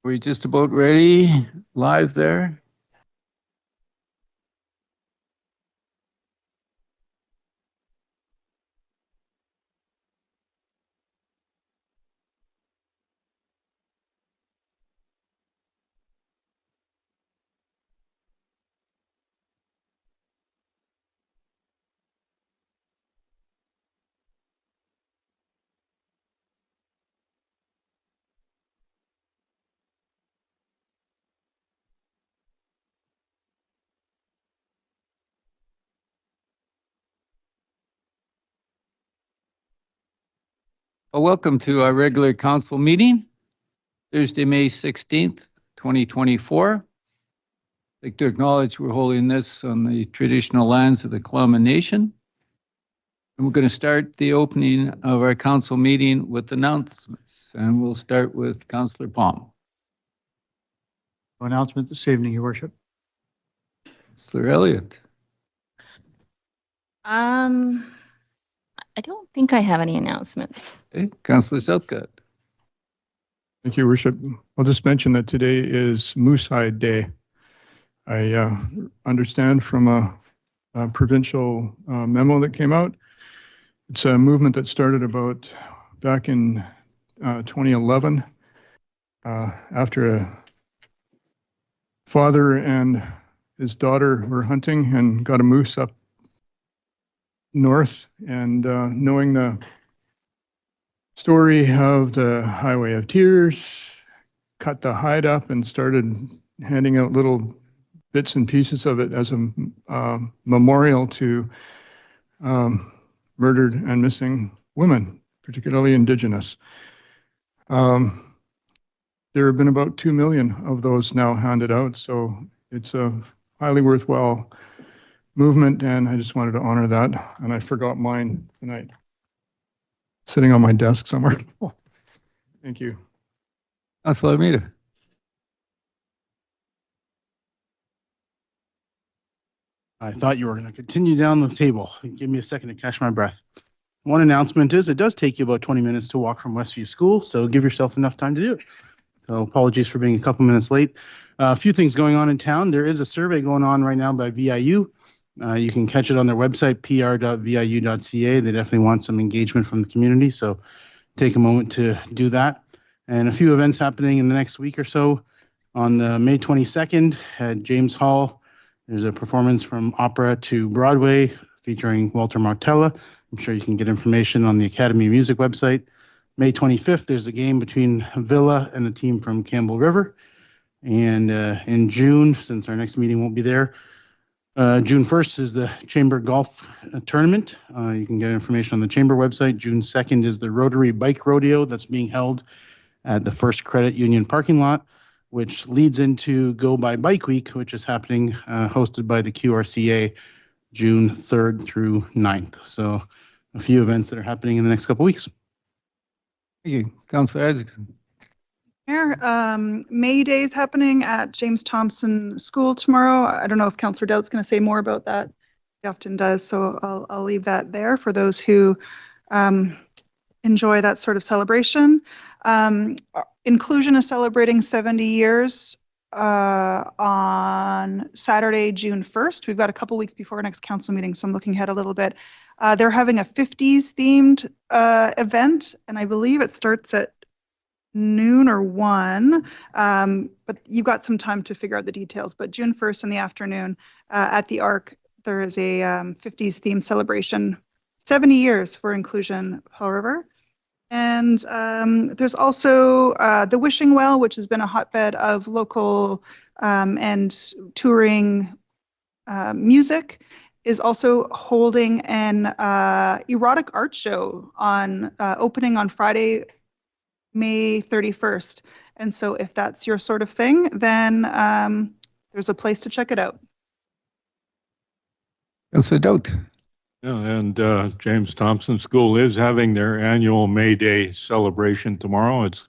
We're just about ready, live there. Well, welcome to our regular council meeting, Thursday, May 16th, 2024. I'd like to acknowledge we're holding this on the traditional lands of the Kalama Nation. And we're going to start the opening of our council meeting with announcements. And we'll start with Councillor Palm. No announcement this evening, Your Worship. Councillor Elliott. I don't think I have any announcements. Okay. Councillor Southcott. Thank you, Worship. I'll just mention that today is Moosehide Day. I understand from a provincial memo that came out. It's a movement that started back in 2011 after a father and his daughter were hunting and got a moose up north, and knowing the story of the Highway of Tears, cut the hide up and started handing out little bits and pieces of it as a memorial to murdered and missing women, particularly Indigenous. There have been about 2 million of those now handed out, so it's a highly worthwhile movement, and I just wanted to honor that. And I forgot mine tonight, sitting on my desk somewhere. Thank you. Councillor Almeida. I thought you were going to continue down the table. Give me a second to catch my breath. One announcement is it does take you about 20 minutes to walk from Westview School, so give yourself enough time to do it. So apologies for being a couple minutes late. A few things going on in town. There is a survey going on right now by VIU. You can catch it on their website, pr.viu.ca. They definitely want some engagement from the community, so take a moment to do that. And a few events happening in the next week or so. On May 22nd at James Hall, there's a performance from opera to Broadway featuring Walter Martella. I'm sure you can get information on the Academy of Music website. May 25th, there's a game between Villa and the team from Campbell River. And in June, since our next meeting won't be there, June 1st is the Chamber Golf Tournament. You can get information on the Chamber website. June 2nd is the Rotary Bike Rodeo that's being held at the First Credit Union parking lot, which leads into Go by Bike Week, which is happening, hosted by the QRCA, June 3rd through 9th. So a few events that are happening in the next couple weeks. Thank you. Councillor Isaacson. Mayor, May Day is happening at James Thompson School tomorrow. I don't know if Councillor Dout's going to say more about that. He often does, so I'll leave that there for those who enjoy that sort of celebration. Inclusion is celebrating 70 years on Saturday, June 1st. We've got a couple weeks before our next council meeting, so I'm looking ahead a little bit. They're having a 50s themed event, and I believe it starts at noon or 1, but you've got some time to figure out the details. But June 1st in the afternoon at the Arc, there is a 50s themed celebration, 70 years for inclusion, Paul River. And there's also the Wishing Well, which has been a hotbed of local and touring music, is also holding an erotic art show on opening on Friday, May 31st. And so if that's your sort of thing, then there's a place to check it out. Councillor Dout. Yeah, and James Thompson School is having their annual May Day celebration tomorrow. It's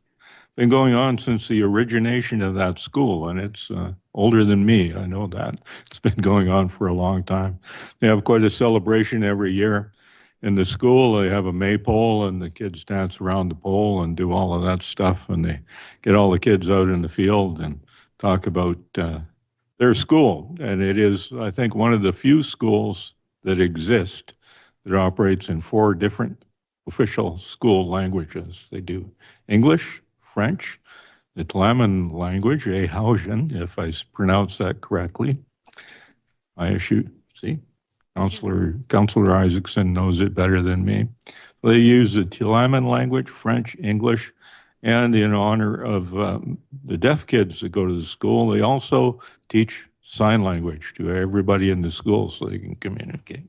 been going on since the origination of that school, and it's older than me. I know that. It's been going on for a long time. They have quite a celebration every year. in the school, they have a maypole and the kids dance around the pole and do all of that stuff. And they get all the kids out in the field and talk about their school. And it is, I think, one of the few schools that exist that operates in 4 different official school languages. They do English, French, the Tlaman language, Ahausian, if I pronounce that correctly. I shoot, see? Councillor Isaacson knows it better than me. They use the Tlaman language, French, English, and in honor of the deaf kids that go to the school, they also teach sign language to everybody in the school so they can communicate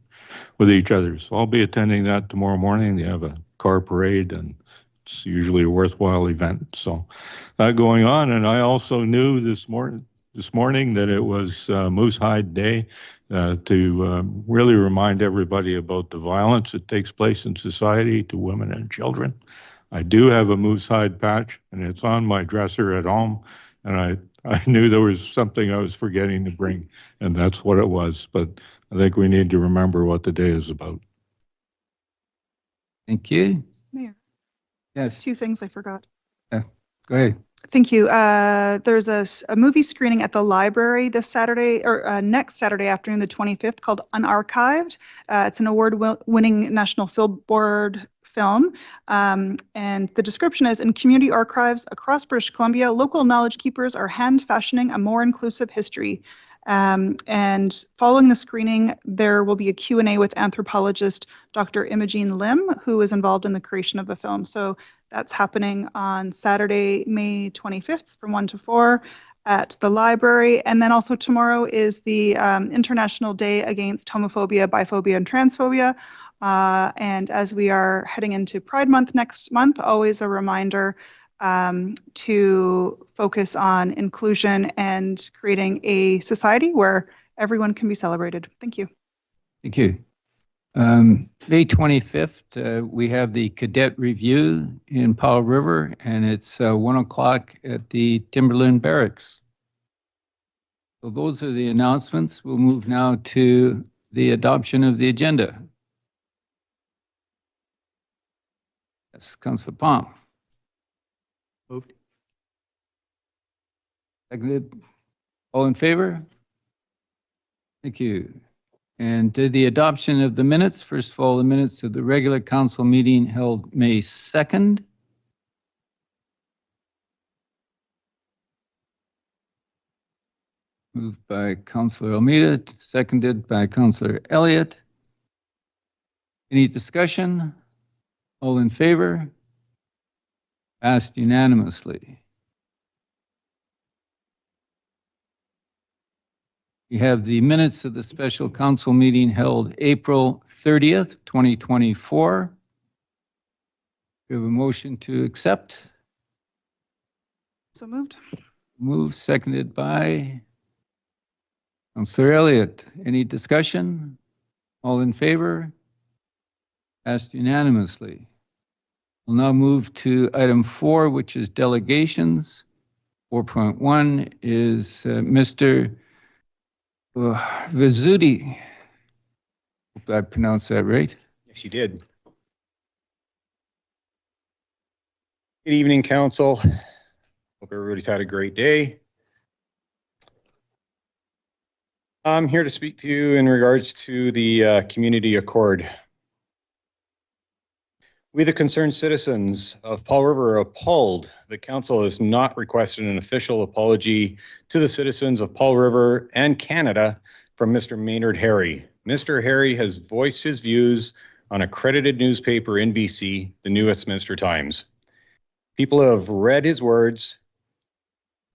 with each other. So I'll be attending that tomorrow morning. They have a car parade and it's usually a worthwhile event. So that going on. And I also knew this morning that it was Moose Hide Day to really remind everybody about the violence that takes place in society to women and children. I do have a moose hide patch and it's on my dresser at home. And I knew there was something I was forgetting to bring, and that's what it was. But I think we need to remember what the day is about. Thank you. Mayor, Yes, 2 things I forgot. go ahead. Thank you. There's a movie screening at the library this Saturday, or next Saturday afternoon, the 25th, called Unarchived. It's an award-winning National Film Board film. And the description is, in community archives across British Columbia, local knowledge keepers are hand-fashioning a more inclusive history. And following the screening, there will be a Q&A with anthropologist Dr. Imogene Lim, who is involved in the creation of the film. So that's happening on Saturday, May 25th from 1 to 4 at the library. And then also tomorrow is the International Day Against Homophobia, Biphobia, and Transphobia. And as we are heading into Pride Month next month, always a reminder to focus on inclusion and creating a society where everyone can be celebrated. Thank you. Thank you. May 25th, we have the cadet review in Powell River, and it's 1 o'clock at the Timberland Barracks. So those are the announcements. We'll move now to the adoption of the agenda. Yes, Councillor Palm. Moved. Seconded. All in favor? Thank you. And to the adoption of the minutes, first of all, the minutes of the regular council meeting held May 2nd. Moved by Councillor Almeida, seconded by Councillor Elliott. Any discussion? All in favor? Passed unanimously. We have the minutes of the special council meeting held April 30th, 2024. We have a motion to accept. So moved. Moved, seconded by Councillor Elliott. Any discussion? All in favor? Passed unanimously. We'll now move to item 4, which is delegations. 4.1 is Mr. Vizzutti. Hope I pronounced that right. Yes, you did. Good evening, Council. Hope everybody's had a great day. I'm here to speak to you in regards to the Community Accord. We, the concerned citizens of Powell River, are appalled that Council has not requested an official apology to the citizens of Powell River and Canada from Mr. Maynard Harry. Mr. Harry has voiced his views on accredited newspaper in BC, the New Westminster Times. People have read his words.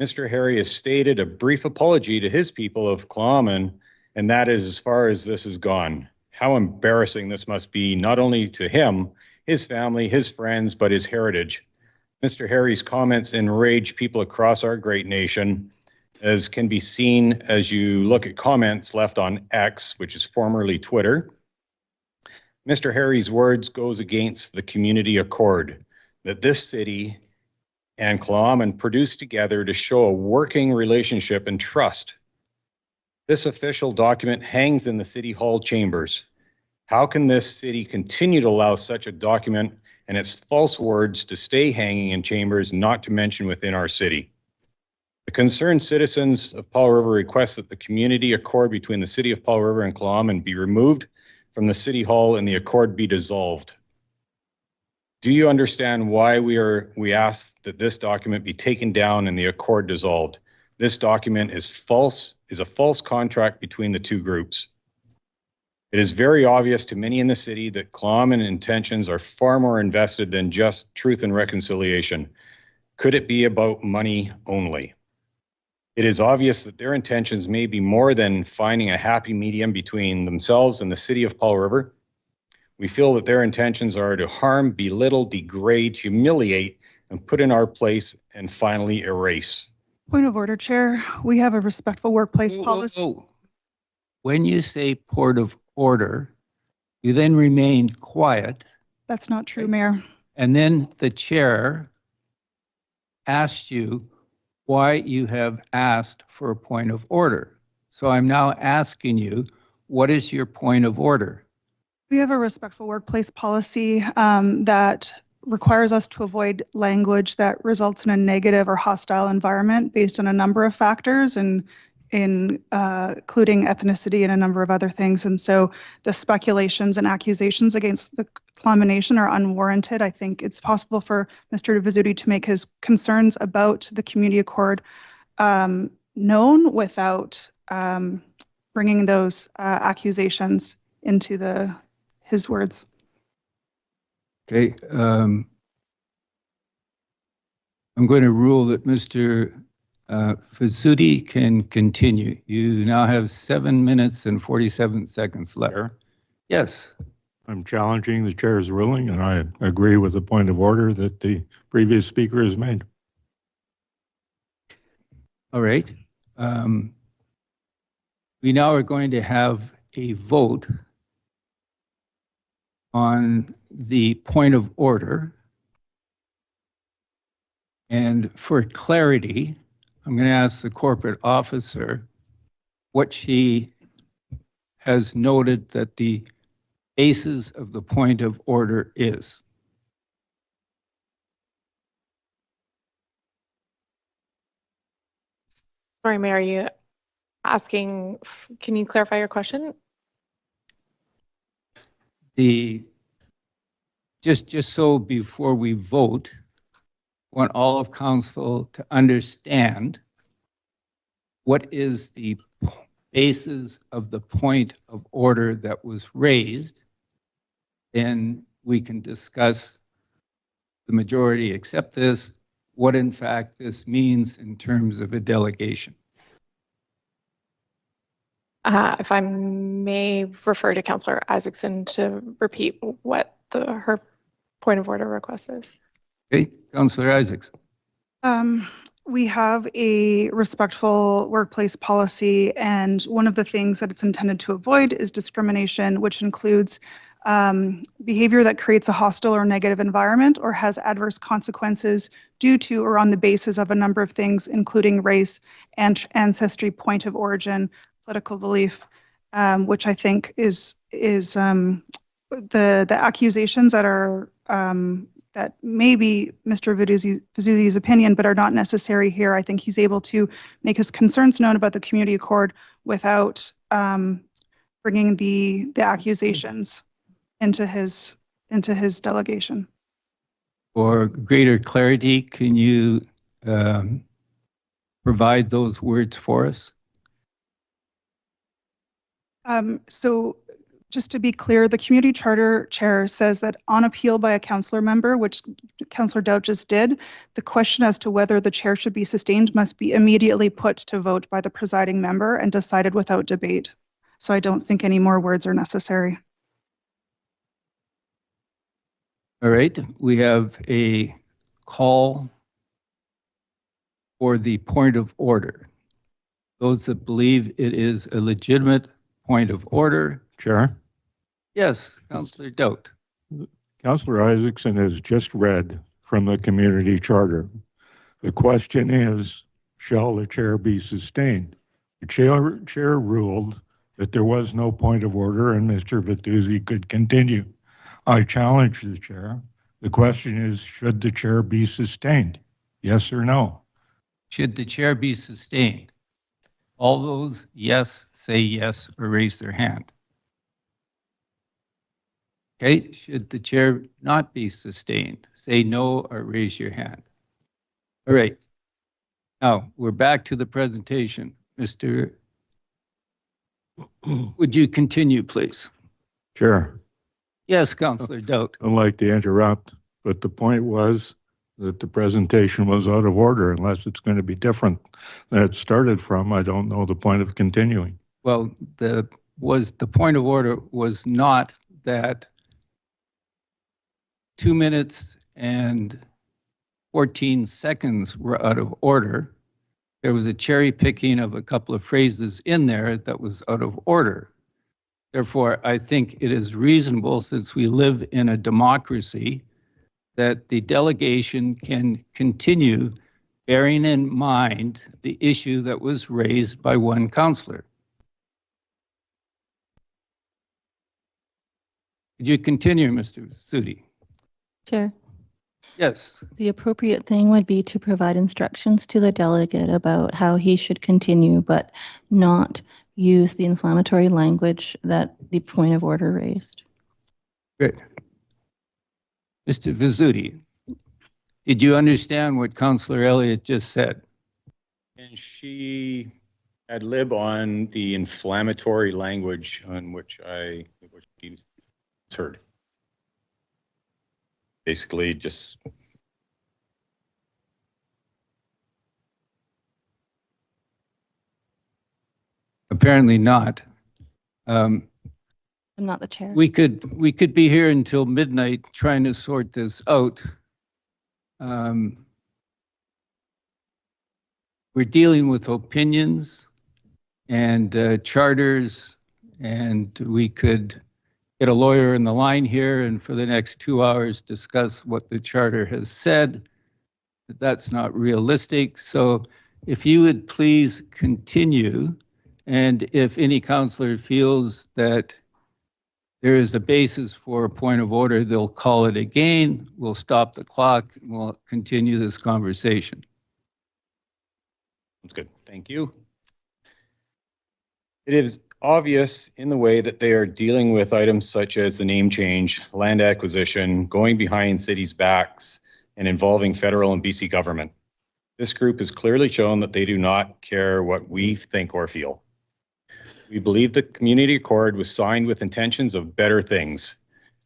Mr. Harry has stated a brief apology to his people of Claman, and that is as far as this has gone. How embarrassing this must be, not only to him, his family, his friends, but his heritage. Mr. Harry's comments enrage people across our great nation, as can be seen as you look at comments left on X, which is formerly Twitter. Mr. Harry's words goes against the Community Accord that this city and Claman produced together to show a working relationship and trust. This official document hangs in the City Hall chambers. How can this city continue to allow such a document and its false words to stay hanging in chambers, not to mention within our city? The concerned citizens of Paul River request that the community accord between the city of Paul River and Tla'amin be removed from the city hall and the accord be dissolved. Do you understand why we ask that this document be taken down and the accord dissolved? This document is a false contract between the two groups. It is very obvious to many in the city that Tla'amin intentions are far more invested than just truth and reconciliation. Could it be about money only? It is obvious that their intentions may be more than finding a happy medium between themselves and the city of Paul River. We feel that their intentions are to harm, belittle, degrade, humiliate, and put in our place and finally erase. Point of order, Chair. We have a respectful workplace policy. When you say port of order, you then remain quiet, That's not true, Mayor. and then the chair asked you why you have asked for a point of order. So I'm now asking you, what is your point of order? We have a respectful workplace policy that requires us to avoid language that results in a negative or hostile environment based on a number of factors, and including ethnicity and a number of other things. And so the speculations and accusations against the Tla'amin Nation are unwarranted. I think it's possible for Mr. Vizzutti to make his concerns about the community accord known without bringing those accusations into his words. Okay. I'm going to rule that Mr. Vizzutti can continue. You now have 7 minutes and 47 seconds left. Chair? Yes. I'm challenging the chair's ruling, and I agree with the point of order that the previous speaker has made. All right. We now are going to have a vote on the point of order. And for clarity, I'm going to ask the corporate officer what she has noted that the basis of the point of order is. Sorry, Mayor, are you asking, can you clarify your question? Just so before we vote, I want all of council to understand what is the basis of the point of order that was raised. Then we can discuss the majority accept this, what in fact this means in terms of a delegation. If I may refer to Councillor Isaacson to repeat what her point of order request is. Okay, Councillor Isaacs. We have a respectful workplace policy, and one of the things that it's intended to avoid is discrimination, which includes behavior that creates a hostile or negative environment or has adverse consequences due to or on the basis of a number of things, including race and ancestry, point of origin, political belief, which I think is the accusations that are that may be Mr. Vizzutti's opinion, but are not necessary here. I think he's able to make his concerns known about the community accord without bringing the accusations into his delegation. For greater clarity, can you provide those words for us? So just to be clear, the community charter chair says that on appeal by a councillor member, which Councillor Dowd just did, the question as to whether the chair should be sustained must be immediately put to vote by the presiding member and decided without debate. So I don't think any more words are necessary. All right, we have a call for the point of order. Those that believe it is a legitimate point of order. Chair? Yes, Councillor Dowd. Councillor Isaacson has just read from the community charter. The question is, shall the chair be sustained? The chair ruled that there was no point of order and Mr. Vizzutti could continue. I challenge the chair. The question is, should the chair be sustained? Yes or no? Should the chair be sustained? All those yes, say yes or raise their hand. Okay, should the chair not be sustained? Say no or raise your hand. All right. Now, we're back to the presentation. Mr. Would you continue, please? Chair, Yes, Councillor Doubt. I'd like to interrupt, but the point was that the presentation was out of order. Unless it's going to be different than it started from, I don't know the point of continuing. Well, the point of order was not that 2 minutes and 14 seconds were out of order. There was a cherry picking of a couple of phrases in there that was out of order. Therefore, I think it is reasonable, since we live in a democracy, that the delegation can continue bearing in mind the issue that was raised by one councillor. Could you continue, Mr. Vizzutti? Chair, Yes. the appropriate thing would be to provide instructions to the delegate about how he should continue, but not use the inflammatory language that the point of order raised. Good. Mr. Vizzutti, did you understand what Councillor Elliott just said? And she ad lib on the inflammatory language on which she heard. Basically, just Apparently not. I'm not the chair. We could be here until midnight trying to sort this out. We're dealing with opinions and charters, and we could get a lawyer in the line here and for the next 2 hours discuss what the charter has said. That's not realistic. So if you would please continue, and if any councillor feels that there is a basis for a point of order, they'll call it again. We'll stop the clock and we'll continue this conversation. that's good. Thank you. It is obvious in the way that they are dealing with items such as the name change, land acquisition, going behind cities' backs, and involving federal and BC government. This group has clearly shown that they do not care what we think or feel. We believe the community accord was signed with intentions of better things.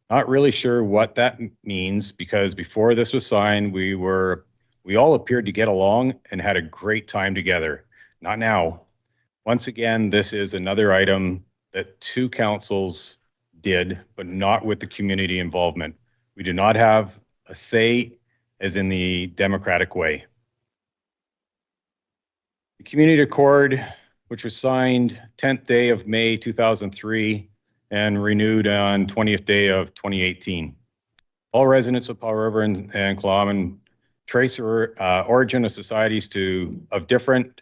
Not really sure what that means, because before this was signed, we all appeared to get along and had a great time together. Not now. Once again, this is another item that two councils did, but not with the community involvement. We do not have a say as in the democratic way. The community accord, which was signed 10th day of May 2003 and renewed on 20th day of 2018. All residents of Powell River and Killaman trace origin of societies of different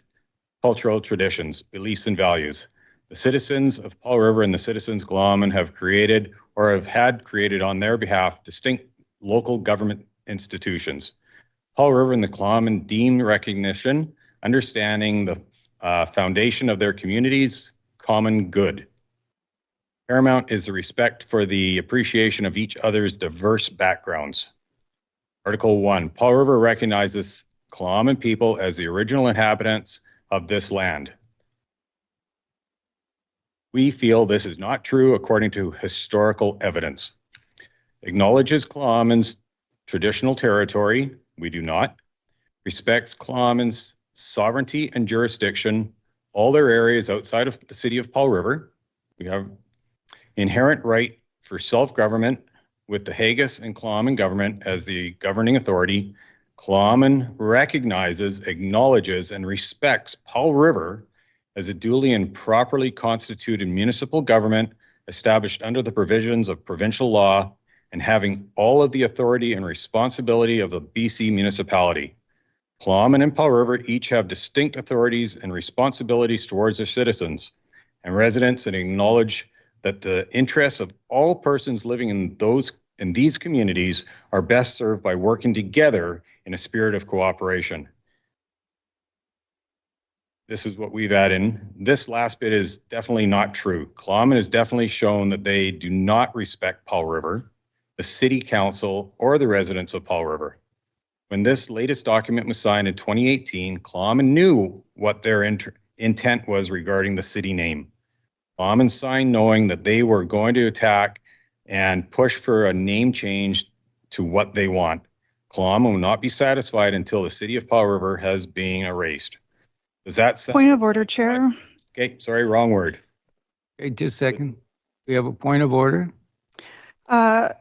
cultural traditions, beliefs, and values. The citizens of Powell River and the citizens of Killaman have created or have had created on their behalf distinct local government institutions. Powell River and the Killaman deem recognition, understanding the foundation of their community's common good. Paramount is the respect for the appreciation of each other's diverse backgrounds. Article 1, Powell River recognizes Killaman people as the original inhabitants of this land. We feel this is not true according to historical evidence. Acknowledges Killaman's traditional territory. We do not. Respects Killaman's sovereignty and jurisdiction, all their areas outside of the city of Powell River. We have inherent right for self-government with the Haggis and Killaman government as the governing authority. Killaman recognizes, acknowledges, and respects Powell River as a duly and properly constituted municipal government established under the provisions of provincial law and having all of the authority and responsibility of the BC municipality. Killaman and Powell River each have distinct authorities and responsibilities towards their citizens, and residents and acknowledge that the interests of all persons living in these communities are best served by working together in a spirit of cooperation. This is what we've added in. This last bit is definitely not true. Tla'amin has definitely shown that they do not respect Powell River, the City Council, or the residents of Powell River. When this latest document was signed in 2018, Tla'amin knew what their intent was regarding the city name. Tla'amin signed knowing that they were going to attack and push for a name change to what they want. Tla'amin will not be satisfied until the City of Powell River has been erased. Does that sound? Point of order, Chair. Okay, sorry, wrong word. Okay, just a second. We have a point of order.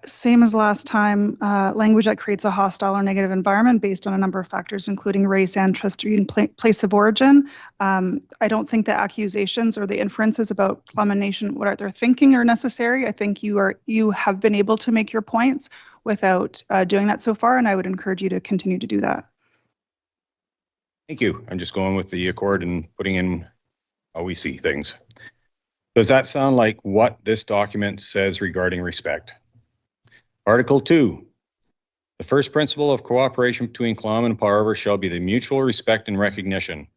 Same as last time, language that creates a hostile or negative environment based on a number of factors, including race, ancestry, and place of origin. I don't think the accusations or the inferences about Tla'amin Nation, what they're thinking, are necessary. I think you have been able to make your points without doing that so far, and I would encourage you to continue to do that. Thank you. I'm just going with the accord and putting in how we see things. Does that sound like what this document says regarding respect? Article 2. The first principle of cooperation between Tla'amin and Powell River shall be the mutual respect and recognition.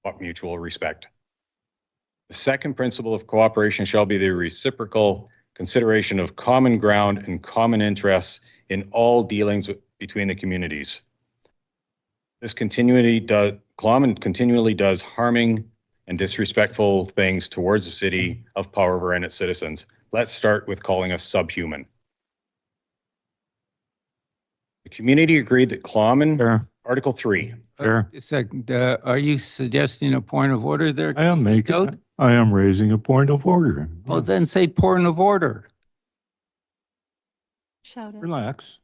What mutual respect? The second principle of cooperation shall be the reciprocal consideration of common ground and common interests in all dealings between the communities. Tla'amin continually does harming and disrespectful things towards the City of Powell River and its citizens. Let's start with calling us subhuman. The community agreed that Tla'amin, Sure. Article 3. Sure. Just a second. Are you suggesting a point of order there? I am Out? I am raising a point of order. Well, then say point of order. Shout it. Relax.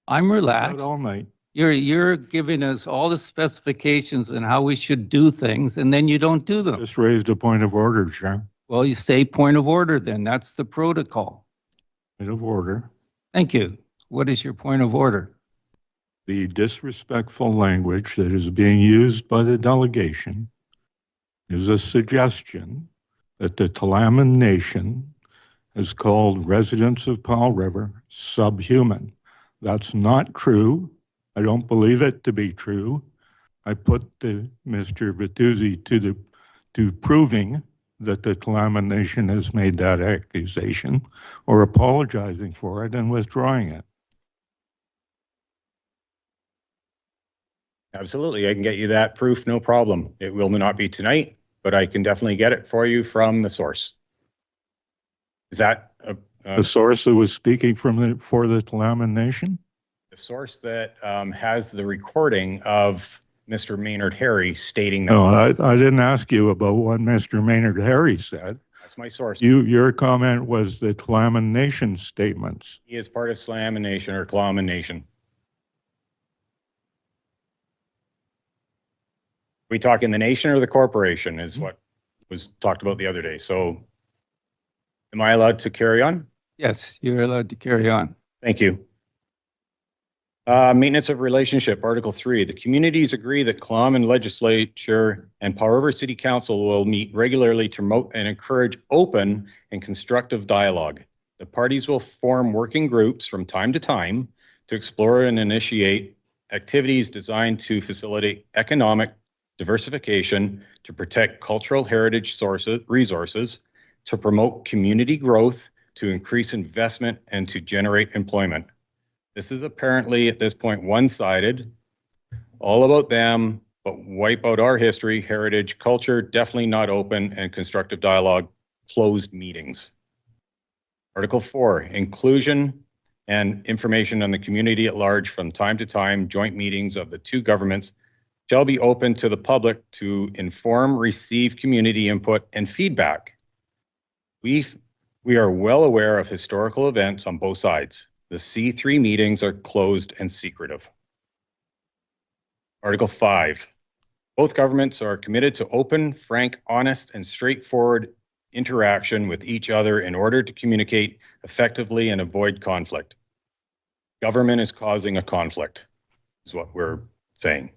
I'm Out relaxed. all night. You're giving us all the specifications and how we should do things, and then you don't do them. Just raised a point of order, Chair. Well, you say point of order then. That's the protocol. Point of order. Thank you. What is your point of order? The disrespectful language that is being used by the delegation is a suggestion that the Tla'amin Nation has called residents of Powell River subhuman. That's not true. I don't believe it to be true. I put Mr. Vizzutti to proving that the Tla'amin Nation has made that accusation or apologizing for it and withdrawing it. Absolutely, I can get you that proof, no problem. It will not be tonight, but I can definitely get it for you from the source. Is that The source that was speaking for the Tla'amin Nation? the source that has the recording of Mr. Maynard Harry stating that? No, I didn't ask you about what Mr. Maynard Harry said. That's my source. Your comment was the Tla'amin Nation statements. He is part of Tla'amin Nation or Tla'amin Nation. We talking the nation or the corporation is what was talked about the other day. So am I allowed to carry on? Yes, you're allowed to carry on. Thank you. Maintenance of relationship, Article 3. The communities agree that Tla'amin Legislature and Powell River City Council will meet regularly to promote and encourage open and constructive dialogue. The parties will form working groups from time to time to explore and initiate activities designed to facilitate economic diversification, to protect cultural heritage resources, to promote community growth, to increase investment, and to generate employment. This is apparently at this point one-sided, all about them, but wipe out our history, heritage, culture, definitely not open and constructive dialogue, closed meetings. Article 4, inclusion and information on the community at large from time to time, joint meetings of the two governments shall be open to the public to inform, receive community input and feedback. We are well aware of historical events on both sides. The C3 meetings are closed and secretive. Article 5, both governments are committed to open, frank, honest, and straightforward interaction with each other in order to communicate effectively and avoid conflict. Government is causing a conflict, is what we're saying.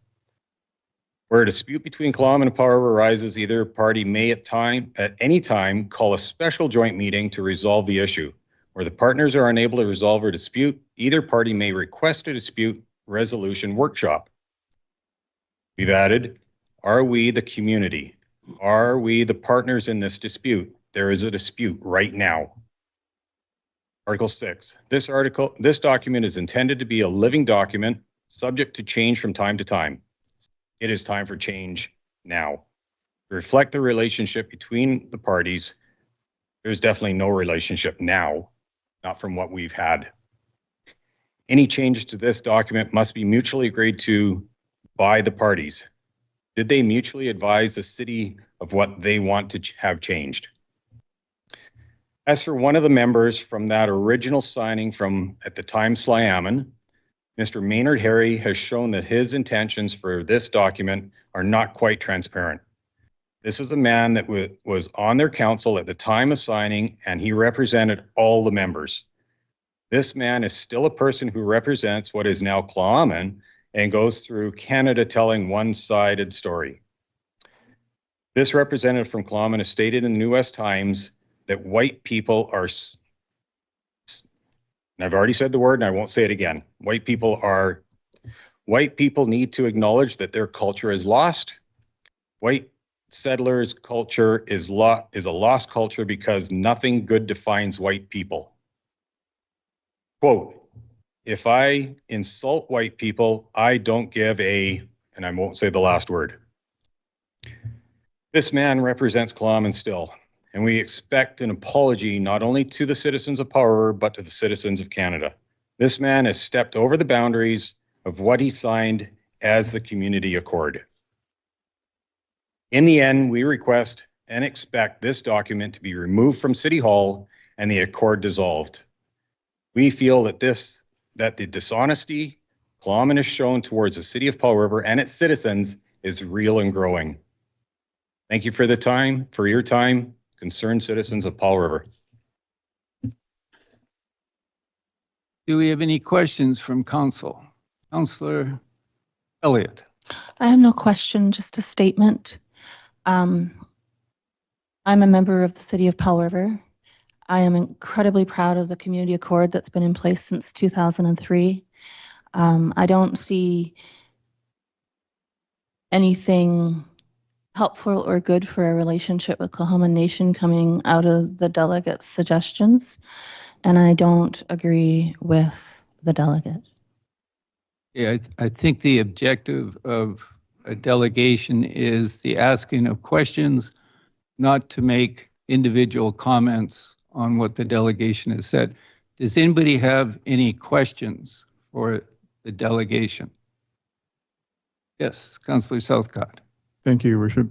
Where a dispute between Clallam and Powell River arises, either party may at any time call a special joint meeting to resolve the issue. Where the partners are unable to resolve a dispute, either party may request a dispute resolution workshop. We've added, are we the community? Are we the partners in this dispute? There is a dispute right now. Article 6. This document is intended to be a living document subject to change from time to time. It is time for change now. To reflect the relationship between the parties, there's definitely no relationship now, not from what we've had. Any changes to this document must be mutually agreed to by the parties. Did they mutually advise the city of what they want to have changed? As for one of the members from that original signing from, at the time, Sliammon, Mr. Maynard Harry has shown that his intentions for this document are not quite transparent. This is a man that was on their council at the time of signing, and he represented all the members. This man is still a person who represents what is now Clallam and goes through Canada telling one-sided story. This representative from Clallam has stated in the New West Times that white people are, and I've already said the word and I won't say it again. White people need to acknowledge that their culture is lost. White settlers' culture is a lost culture because nothing good defines white people. Quote, if I insult white people, I don't give a, and I won't say the last word. This man represents Clallam still. And we expect an apology not only to the citizens of Powell River, but to the citizens of Canada. This man has stepped over the boundaries of what he signed as the community accord. In the end, we request and expect this document to be removed from City Hall and the accord dissolved. We feel that the dishonesty Clallam has shown towards the city of Powell River and its citizens is real and growing. Thank you for your time. Concerned citizens of Powell River. Do we have any questions from council? Councillor Elliott. I have no question, just a statement. I'm a member of the city of Powell River. I am incredibly proud of the community accord that's been in place since 2003. I don't see anything helpful or good for a relationship with Coahoma Nation coming out of the delegate's suggestions, and I don't agree with the delegate. Yeah, I think the objective of a delegation is the asking of questions, not to make individual comments on what the delegation has said. Does anybody have any questions for the delegation? Yes, Councillor Southcott. Thank you, Your Worship.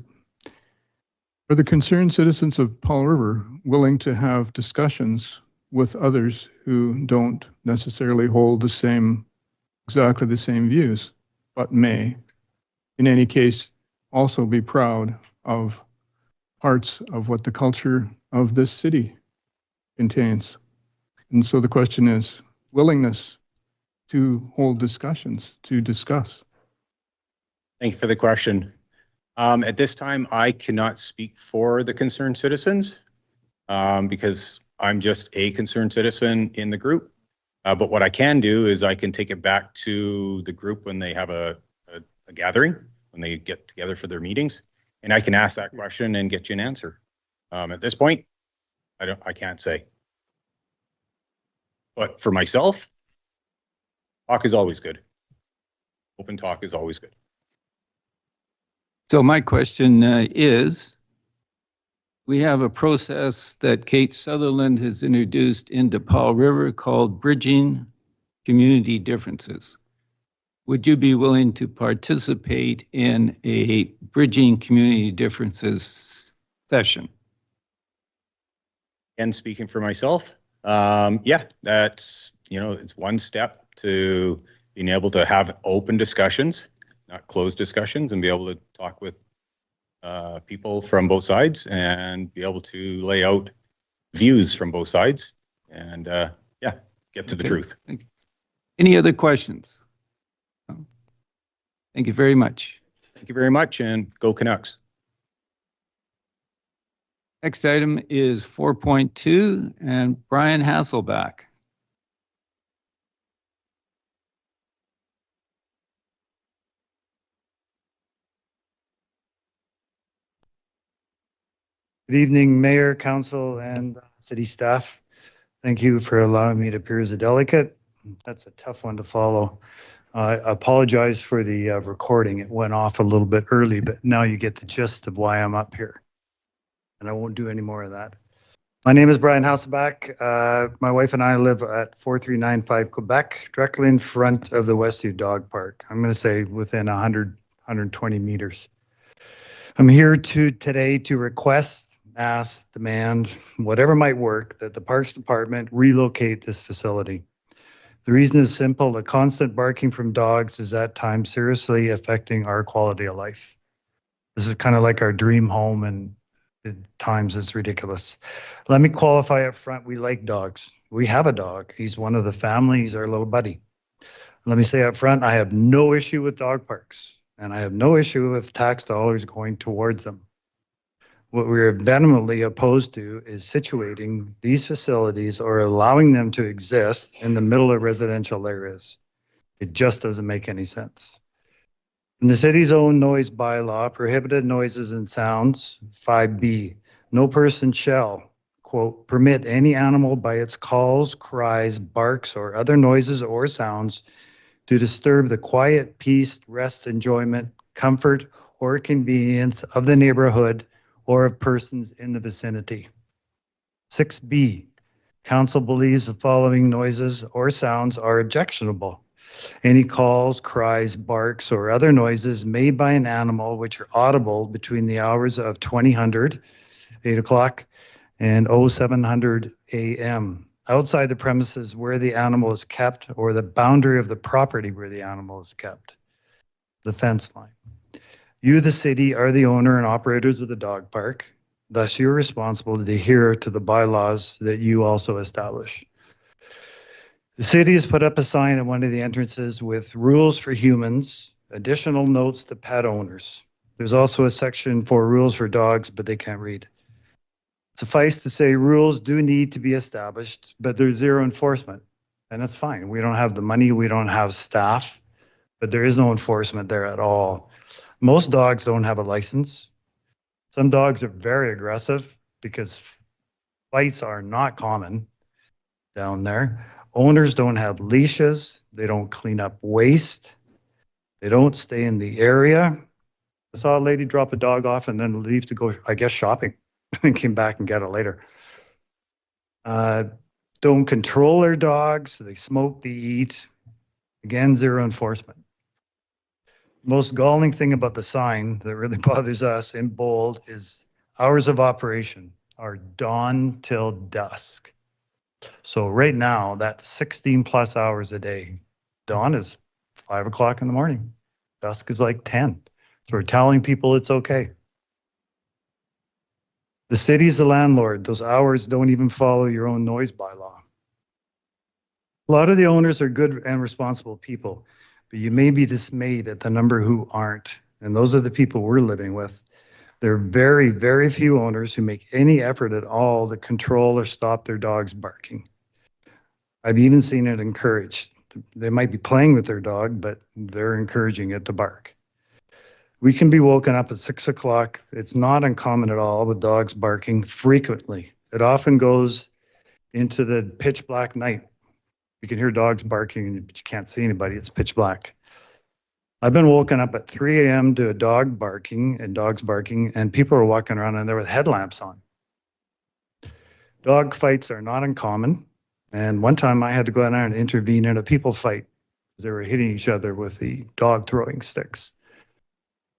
Are the concerned citizens of Powell River willing to have discussions with others who don't necessarily hold exactly the same views, but may, in any case, also be proud of parts of what the culture of this city contains? And so the question is willingness to hold discussions, to discuss. Thank you for the question. At this time, I cannot speak for the concerned citizens because I'm just a concerned citizen in the group. But what I can do is I can take it back to the group when they have a gathering, when they get together for their meetings, and I can ask that question and get you an answer. At this point, I can't say. But for myself, talk is always good. Open talk is always good. So my question is, we have a process that Kate Sutherland has introduced into Powell River called Bridging Community Differences. Would you be willing to participate in a Bridging Community Differences session? And speaking for myself, yeah, that's, it's one step to being able to have open discussions, not closed discussions, and be able to talk with people from both sides and be able to lay out views from both sides and yeah, get to the truth. Thank you. Any other questions? Thank you very much. Thank you very much, and go Canucks. Next item is 4.2 and Brian Hasselback. Good evening, Mayor, Council, and city staff. Thank you for allowing me to appear as a delegate. That's a tough one to follow. I apologize for the recording. It went off a little bit early, but now you get the gist of why I'm up here. And I won't do any more of that. My name is Brian Hasselback. My wife and I live at 4395 Quebec, directly in front of the Westview Dog Park. I'm going to say within 120 meters. I'm here today to request, ask, demand, whatever might work, that the Parks Department relocate this facility. The reason is simple. The constant barking from dogs is at times seriously affecting our quality of life. This is kind of like our dream home, and at times it's ridiculous. Let me qualify up front. We like dogs. We have a dog. He's one of the family. He's our little buddy. Let me say up front, I have no issue with dog parks, and I have no issue with tax dollars going towards them. What we're vehemently opposed to is situating these facilities or allowing them to exist in the middle of residential areas. It just doesn't make any sense. In the city's own noise bylaw, prohibited noises and sounds, 5B, no person shall, quote, permit any animal by its calls, cries, barks, or other noises or sounds to disturb the quiet, peace, rest, enjoyment, comfort, or convenience of the neighborhood or of persons in the vicinity. 6B, council believes the following noises or sounds are objectionable. Any calls, cries, barks, or other noises made by an animal which are audible between the hours of 2000, 8 o'clock, and 0700 a.m. outside the premises where the animal is kept or the boundary of the property where the animal is kept, the fence line. You, the city, are the owner and operators of the dog park. Thus, you're responsible to adhere to the bylaws that you also establish. The city has put up a sign at one of the entrances with rules for humans, additional notes to pet owners. There's also a section for rules for dogs, but they can't read. Suffice to say, rules do need to be established, but there's zero enforcement, and that's fine. We don't have the money, we don't have staff, but there is no enforcement there at all. Most dogs don't have a license. Some dogs are very aggressive because fights are not common down there. Owners don't have leashes. They don't clean up waste. They don't stay in the area. I saw a lady drop a dog off and then leave to go, I guess, shopping and came back and get it later. Don't control their dogs. They smoke, they eat. Again, zero enforcement. Most galling thing about the sign that really bothers us in bold is hours of operation are dawn till dusk. So right now, that's 16 plus hours a day. Dawn is 5 o'clock in the morning. Dusk is like 10. So we're telling people it's okay. The city's the landlord. Those hours don't even follow your own noise bylaw. A lot of the owners are good and responsible people, but you may be dismayed at the number who aren't. And those are the people we're living with. There are very, very few owners who make any effort at all to control or stop their dogs barking. I've even seen it encouraged. They might be playing with their dog, but they're encouraging it to bark. We can be woken up at 6 o'clock. It's not uncommon at all with dogs barking frequently. It often goes into the pitch black night. You can hear dogs barking, but you can't see anybody. It's pitch black. I've been woken up at 3 a.m. to dogs barking, and people are walking around in there with headlamps on. Dog fights are not uncommon. And one time I had to go in there and intervene in a people fight. They were hitting each other with the dog throwing sticks.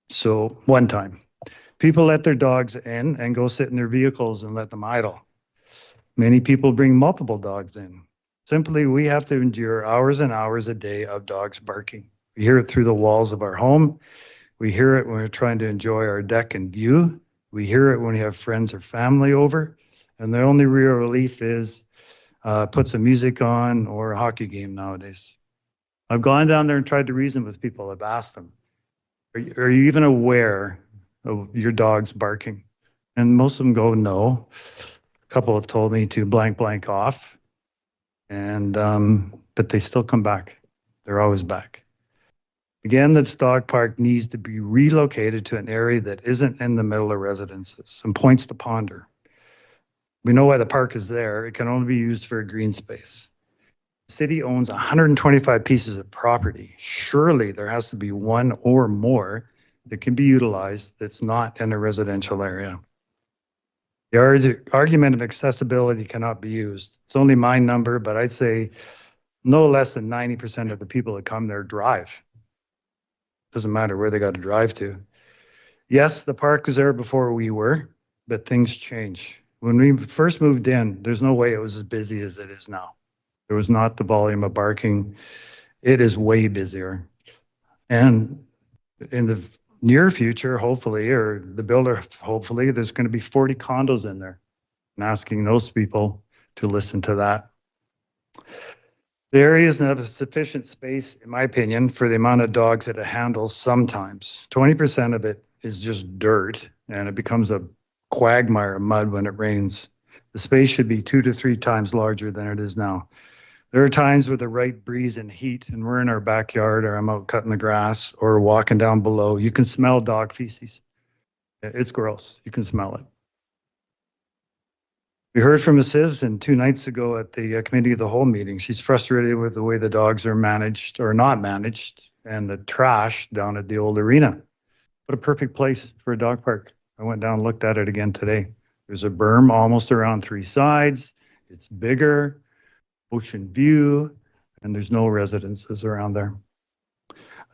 So one time, people let their dogs in and go sit in their vehicles and let them idle. Many people bring multiple dogs in. Simply, we have to endure hours and hours a day of dogs barking. We hear it through the walls of our home. We hear it when we're trying to enjoy our deck and view. We hear it when we have friends or family over. And the only real relief is put some music on or a hockey game nowadays. I've gone down there and tried to reason with people. I've asked them. Are you even aware of your dog's barking? And most of them go, no. A couple have told me to blank off. And, but they still come back. They're always back. Again, this dog park needs to be relocated to an area that isn't in the middle of residences. Some points to ponder. We know why the park is there. It can only be used for a green space. The city owns 125 pieces of property. Surely there has to be one or more that can be utilized that's not in a residential area. The argument of accessibility cannot be used. It's only my number, but I'd say no less than 90% of the people that come there drive. Doesn't matter where they got to drive to. Yes, the park was there before we were, but things change. When we first moved in, there's no way it was as busy as it is now. There was not the volume of barking. It is way busier. And in the near future, hopefully, or the builder, hopefully, there's going to be 40 condos in there. And asking those people to listen to that. The area doesn't have sufficient space, in my opinion, for the amount of dogs that it handles sometimes. 20% of it is just dirt, and it becomes a quagmire of mud when it rains. The space should be 2 to 3 times larger than it is now. There are times with the right breeze and heat, and we're in our backyard, or I'm out cutting the grass, or walking down below. You can smell dog feces. It's gross. You can smell it. We heard from a citizen 2 nights ago at the committee of the whole meeting. She's frustrated with the way the dogs are managed or not managed, and the trash down at the old arena. What a perfect place for a dog park. I went down and looked at it again today. There's a berm almost around 3 sides. It's bigger, ocean view, and there's no residences around there.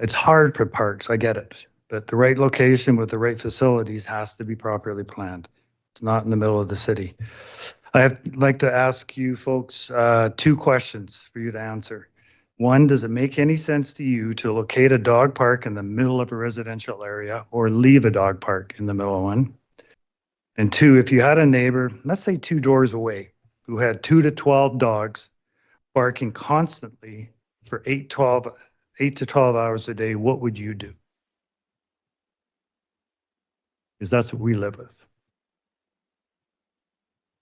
It's hard for parks, I get it, but the right location with the right facilities has to be properly planned. It's not in the middle of the city. I'd like to ask you folks 2 questions for you to answer. 1, does it make any sense to you to locate a dog park in the middle of a residential area or leave a dog park in the middle of one? And 2, if you had a neighbor, let's say 2 doors away, who had 2 to 12 dogs barking constantly for 8 to 12 hours a day, what would you do? Because that's what we live with.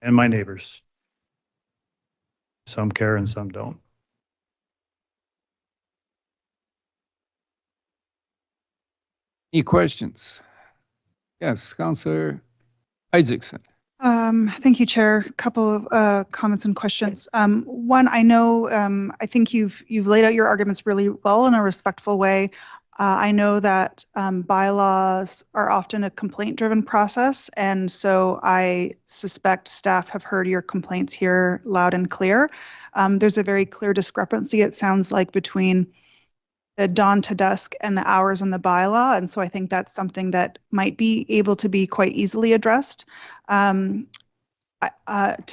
And my neighbors. Some care and some don't. Any questions? Yes, Councillor Isaacson. Thank you, Chair. A couple of comments and questions. One, I know, I think you've laid out your arguments really well in a respectful way. I know that bylaws are often a complaint-driven process, and so I suspect staff have heard your complaints here loud and clear. There's a very clear discrepancy, it sounds like, between the dawn to dusk and the hours in the bylaw, and so I think that's something that might be able to be quite easily addressed. To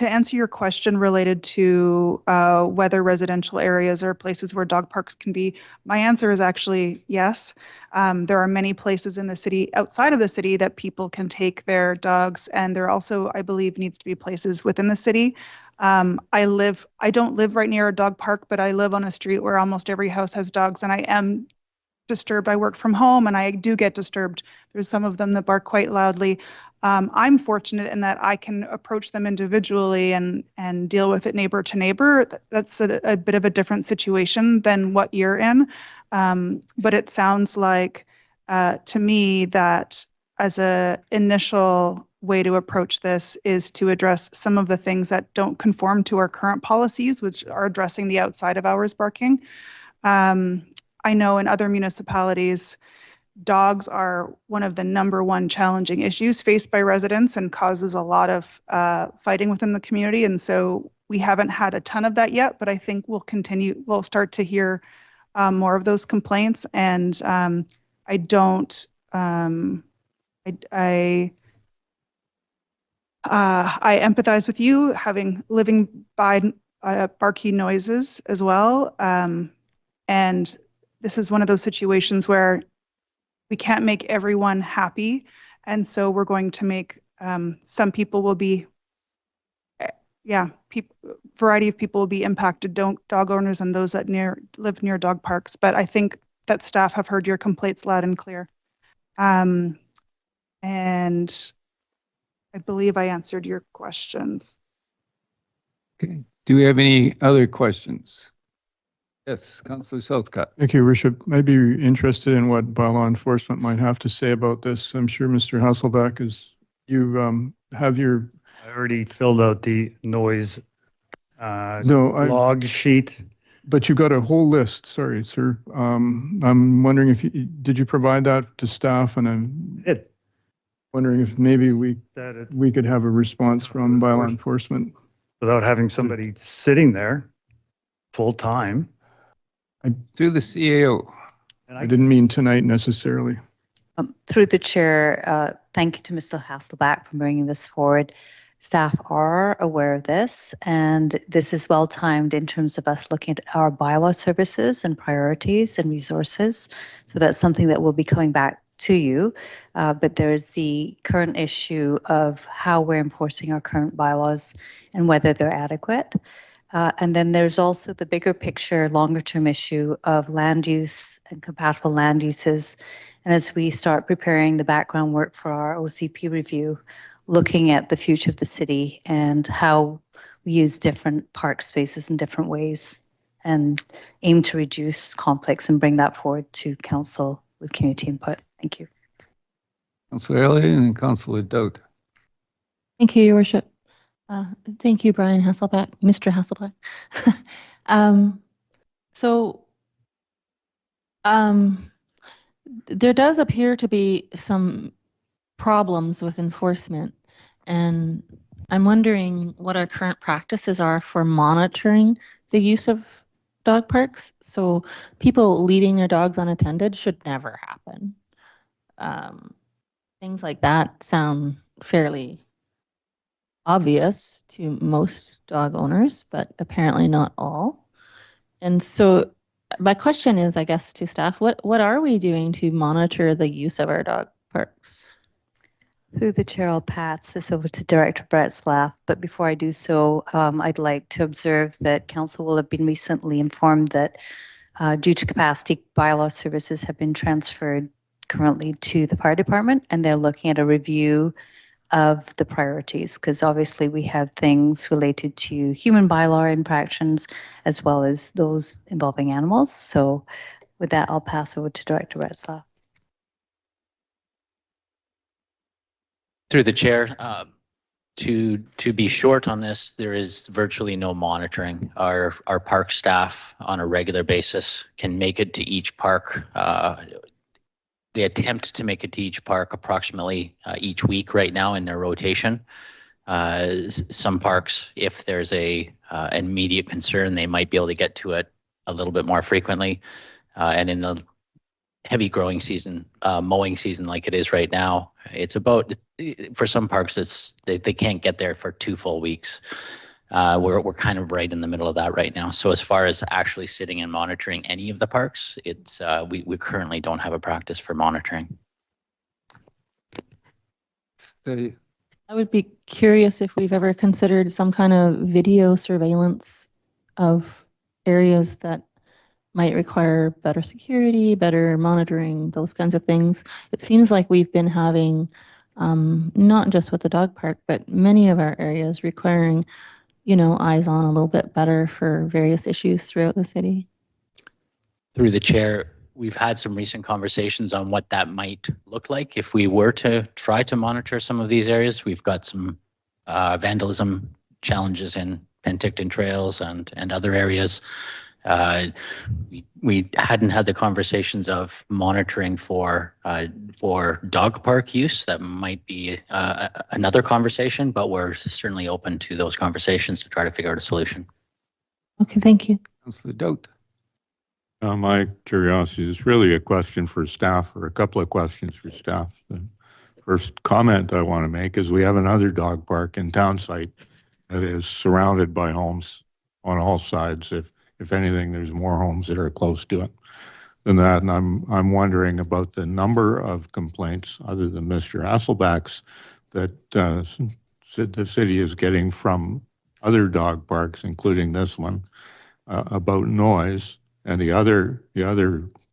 answer your question related to whether residential areas are places where dog parks can be, my answer is actually yes. There are many places in the city, outside of the city, that people can take their dogs, and there also, I believe, needs to be places within the city. I don't live right near a dog park, but I live on a street where almost every house has dogs, and I am disturbed. I work from home and I do get disturbed. There's some of them that bark quite loudly. I'm fortunate in that I can approach them individually and deal with it neighbor to neighbor. That's a bit of a different situation than what you're in. But it sounds like to me that as an initial way to approach this is to address some of the things that don't conform to our current policies, which are addressing the outside of hours barking. I know in other municipalities, dogs are one of the #1 challenging issues faced by residents and causes a lot of fighting within the community. And so we haven't had a ton of that yet, but I think we'll start to hear more of those complaints. And I empathize with you, living by barky noises as well. And this is one of those situations where we can't make everyone happy. And so we're going to make some people will be, variety of people will be impacted, dog owners and those that live near dog parks. But I think that staff have heard your complaints loud and clear. And I believe I answered your questions. Okay. Do we have any other questions? Yes, Councillor Southcott. Thank you, Your Worship. I'd be interested in what bylaw enforcement might have to say about this. I'm sure Mr. Hasselback is, you have your, I already filled out the noise log sheet. but you got a whole list. Sorry, sir. I'm wondering if did you provide that to staff? And I'm wondering if maybe we could have a response from bylaw enforcement without having somebody sitting there full time. Through the CAO. I didn't mean tonight necessarily. Through the chair, thank you to Mr. Hasselback for bringing this forward. Staff are aware of this, and this is well timed in terms of us looking at our bylaw services and priorities and resources. So that's something that will be coming back to you. But there's the current issue of how we're enforcing our current bylaws and whether they're adequate. And then there's also the bigger picture, longer term issue of land use and compatible land uses. And as we start preparing the background work for our OCP review, looking at the future of the city and how we use different park spaces in different ways and aim to reduce conflicts and bring that forward to council with community input. Thank you. Councillor Elliott and Councillor Dowd. Thank you, Your Worship. Thank you, Brian Hasselback, Mr. Hasselback. There does appear to be some problems with enforcement, and I'm wondering what our current practices are for monitoring the use of dog parks. So people leaving their dogs unattended should never happen. Things like that sound fairly obvious to most dog owners, but apparently not all. And so my question is, I guess, to staff, what are we doing to monitor the use of our dog parks? Through the chair, I'll pass this over to Director Brett Slaff. But before I do so, I'd like to observe that council will have been recently informed that due to capacity, bylaw services have been transferred currently to the fire department, and they're looking at a review of the priorities, because obviously we have things related to human bylaw infractions as well as those involving animals. So with that, I'll pass over to Director Retzlaff. Through the chair, to be short on this, there is virtually no monitoring. Our park staff on a regular basis can make it to each park. They attempt to make it to each park approximately each week right now in their rotation. Some parks, if there's an immediate concern, they might be able to get to it a little bit more frequently. And in the heavy growing season, mowing season like it is right now, it's about, for some parks, they can't get there for 2 full weeks. We're kind of right in the middle of that right now. So as far as actually sitting and monitoring any of the parks, we currently don't have a practice for monitoring. I would be curious if we've ever considered some kind of video surveillance of areas that might require better security, better monitoring, those kinds of things. It seems like we've been having, not just with the dog park, but many of our areas requiring eyes on a little bit better for various issues throughout the city. Through the chair, we've had some recent conversations on what that might look like if we were to try to monitor some of these areas. We've got some vandalism challenges in Penticton trails and other areas. We hadn't had the conversations of monitoring for dog park use. That might be another conversation, but we're certainly open to those conversations to try to figure out a solution. Okay, thank you. Councillor Dowd. My curiosity is really a question for staff, or a couple of questions for staff. The first comment I want to make is we have another dog park in town site that is surrounded by homes on all sides. If anything, there's more homes that are close to it than that. And I'm wondering about the number of complaints, other than Mr. Hasselback's, that the city is getting from other dog parks, including this one, about noise. And the other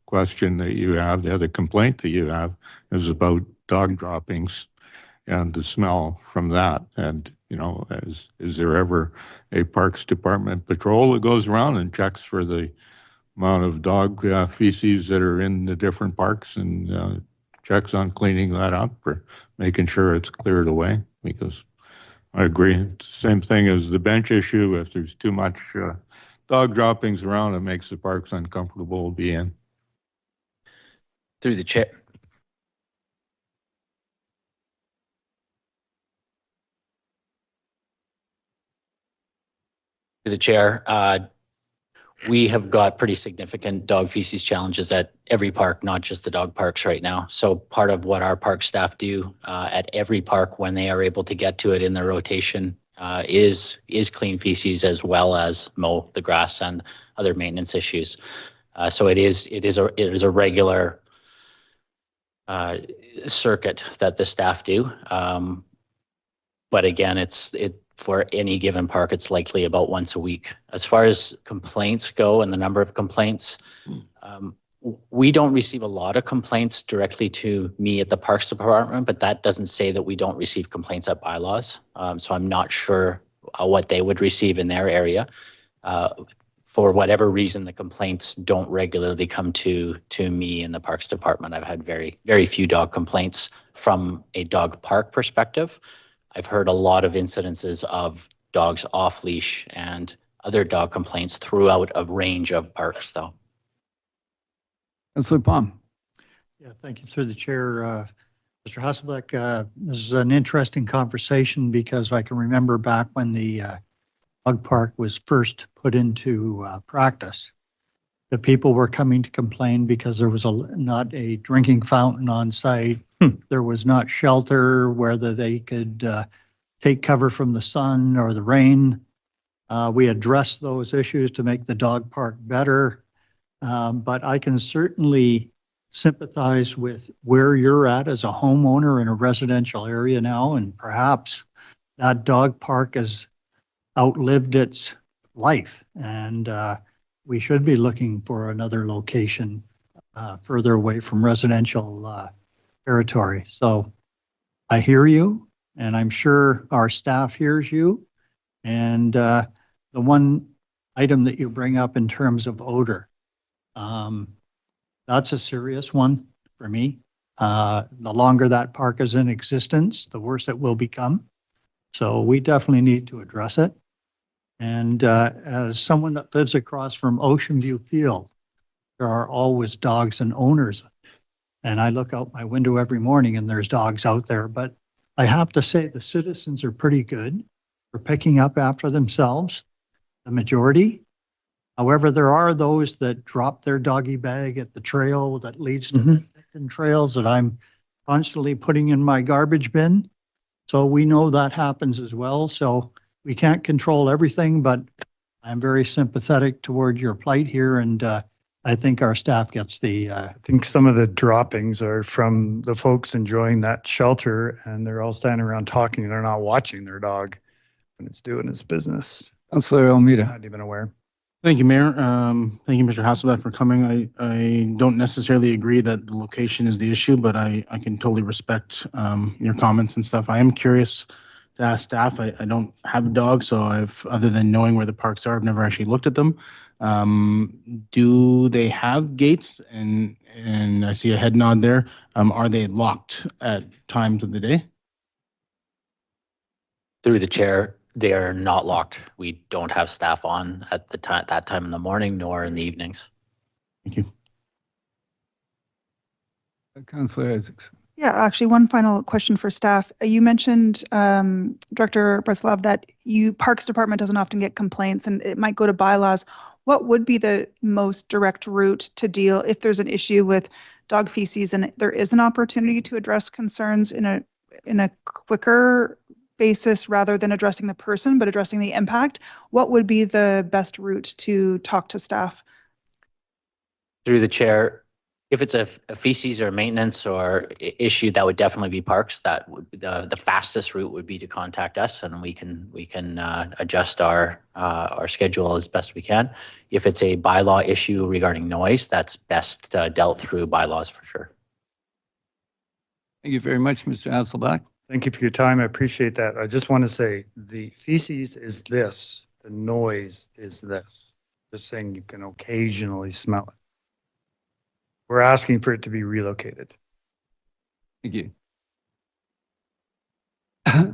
question that you have, the other complaint that you have is about dog droppings and the smell from that. And, you know, is there ever a Parks Department patrol that goes around and checks for the amount of dog feces that are in the different parks and checks on cleaning that up or making sure it's cleared away? Because I agree, it's the same thing as the bench issue. If there's too much dog droppings around, it makes the parks uncomfortable to be in. Through the chair. Through the chair, we have got pretty significant dog feces challenges at every park, not just the dog parks right now. So part of what our park staff do at every park when they are able to get to it in their rotation is clean feces as well as mow the grass and other maintenance issues. So it is a regular circuit that the staff do. But again, for any given park, it's likely about once a week. As far as complaints go and the number of complaints, we don't receive a lot of complaints directly to me at the Parks Department, but that doesn't say that we don't receive complaints at BYLAWS. So I'm not sure what they would receive in their area. For whatever reason, the complaints don't regularly come to me in the Parks Department. I've had very, very few dog complaints from a dog park perspective. I've heard a lot of incidences of dogs off leash and other dog complaints throughout a range of parks, though. Councillor Palm. Yeah, thank you through the chair. Mr. Hasselback, this is an interesting conversation because I can remember back when the dog park was first put into practice. The people were coming to complain because there was not a drinking fountain on site. There was not shelter where they could take cover from the sun or the rain. We addressed those issues to make the dog park better. But I can certainly sympathize with where you're at as a homeowner in a residential area now, and perhaps that dog park has outlived its life, and we should be looking for another location further away from residential territory. So I hear you, and I'm sure our staff hears you. And the one item that you bring up in terms of odor, that's a serious one for me. The longer that park is in existence, the worse it will become. So we definitely need to address it. And as someone that lives across from Ocean View Field, there are always dogs and owners. And I look out my window every morning and there's dogs out there. But I have to say the citizens are pretty good for picking up after themselves, the majority. However, there are those that drop their doggy bag at the trail that leads to the trails that I'm constantly putting in my garbage bin. So we know that happens as well. So we can't control everything, but I'm very sympathetic toward your plight here. And I think our staff gets the... I think some of the droppings are from the folks enjoying that shelter, and they're all standing around talking and they're not watching their dog when it's doing its business. Councillor Almeida. Not even aware. Thank you, Mayor. Thank you, Mr. Hasselback, for coming. I don't necessarily agree that the location is the issue, but I can totally respect your comments and stuff. I am curious to ask staff. I don't have a dog, so other than knowing where the parks are, I've never actually looked at them. Do they have gates? And I see a head nod there. Are they locked at times of the day? Through the chair, they are not locked. We don't have staff on at that time in the morning nor in the evenings. Thank you. Councillor Isaacs. Yeah, actually, one final question for staff. You mentioned, Director Breslov, that Parks Department doesn't often get complaints and it might go to BYLAWS. What would be the most direct route to deal if there's an issue with dog feces and there is an opportunity to address concerns in a quicker basis rather than addressing the person, but addressing the impact? What would be the best route to talk to staff? Through the chair, If it's a feces or maintenance or issue, that would definitely be parks. That would the fastest route would be to contact us, and we can adjust our schedule as best we can. If it's a bylaw issue regarding noise, that's best dealt through bylaws for sure. Thank you very much, Mr. Hasselback. Thank you for your time. I appreciate that. I just want to say the feces is this, the noise is this. Just saying you can occasionally smell it. We're asking for it to be relocated. Thank you.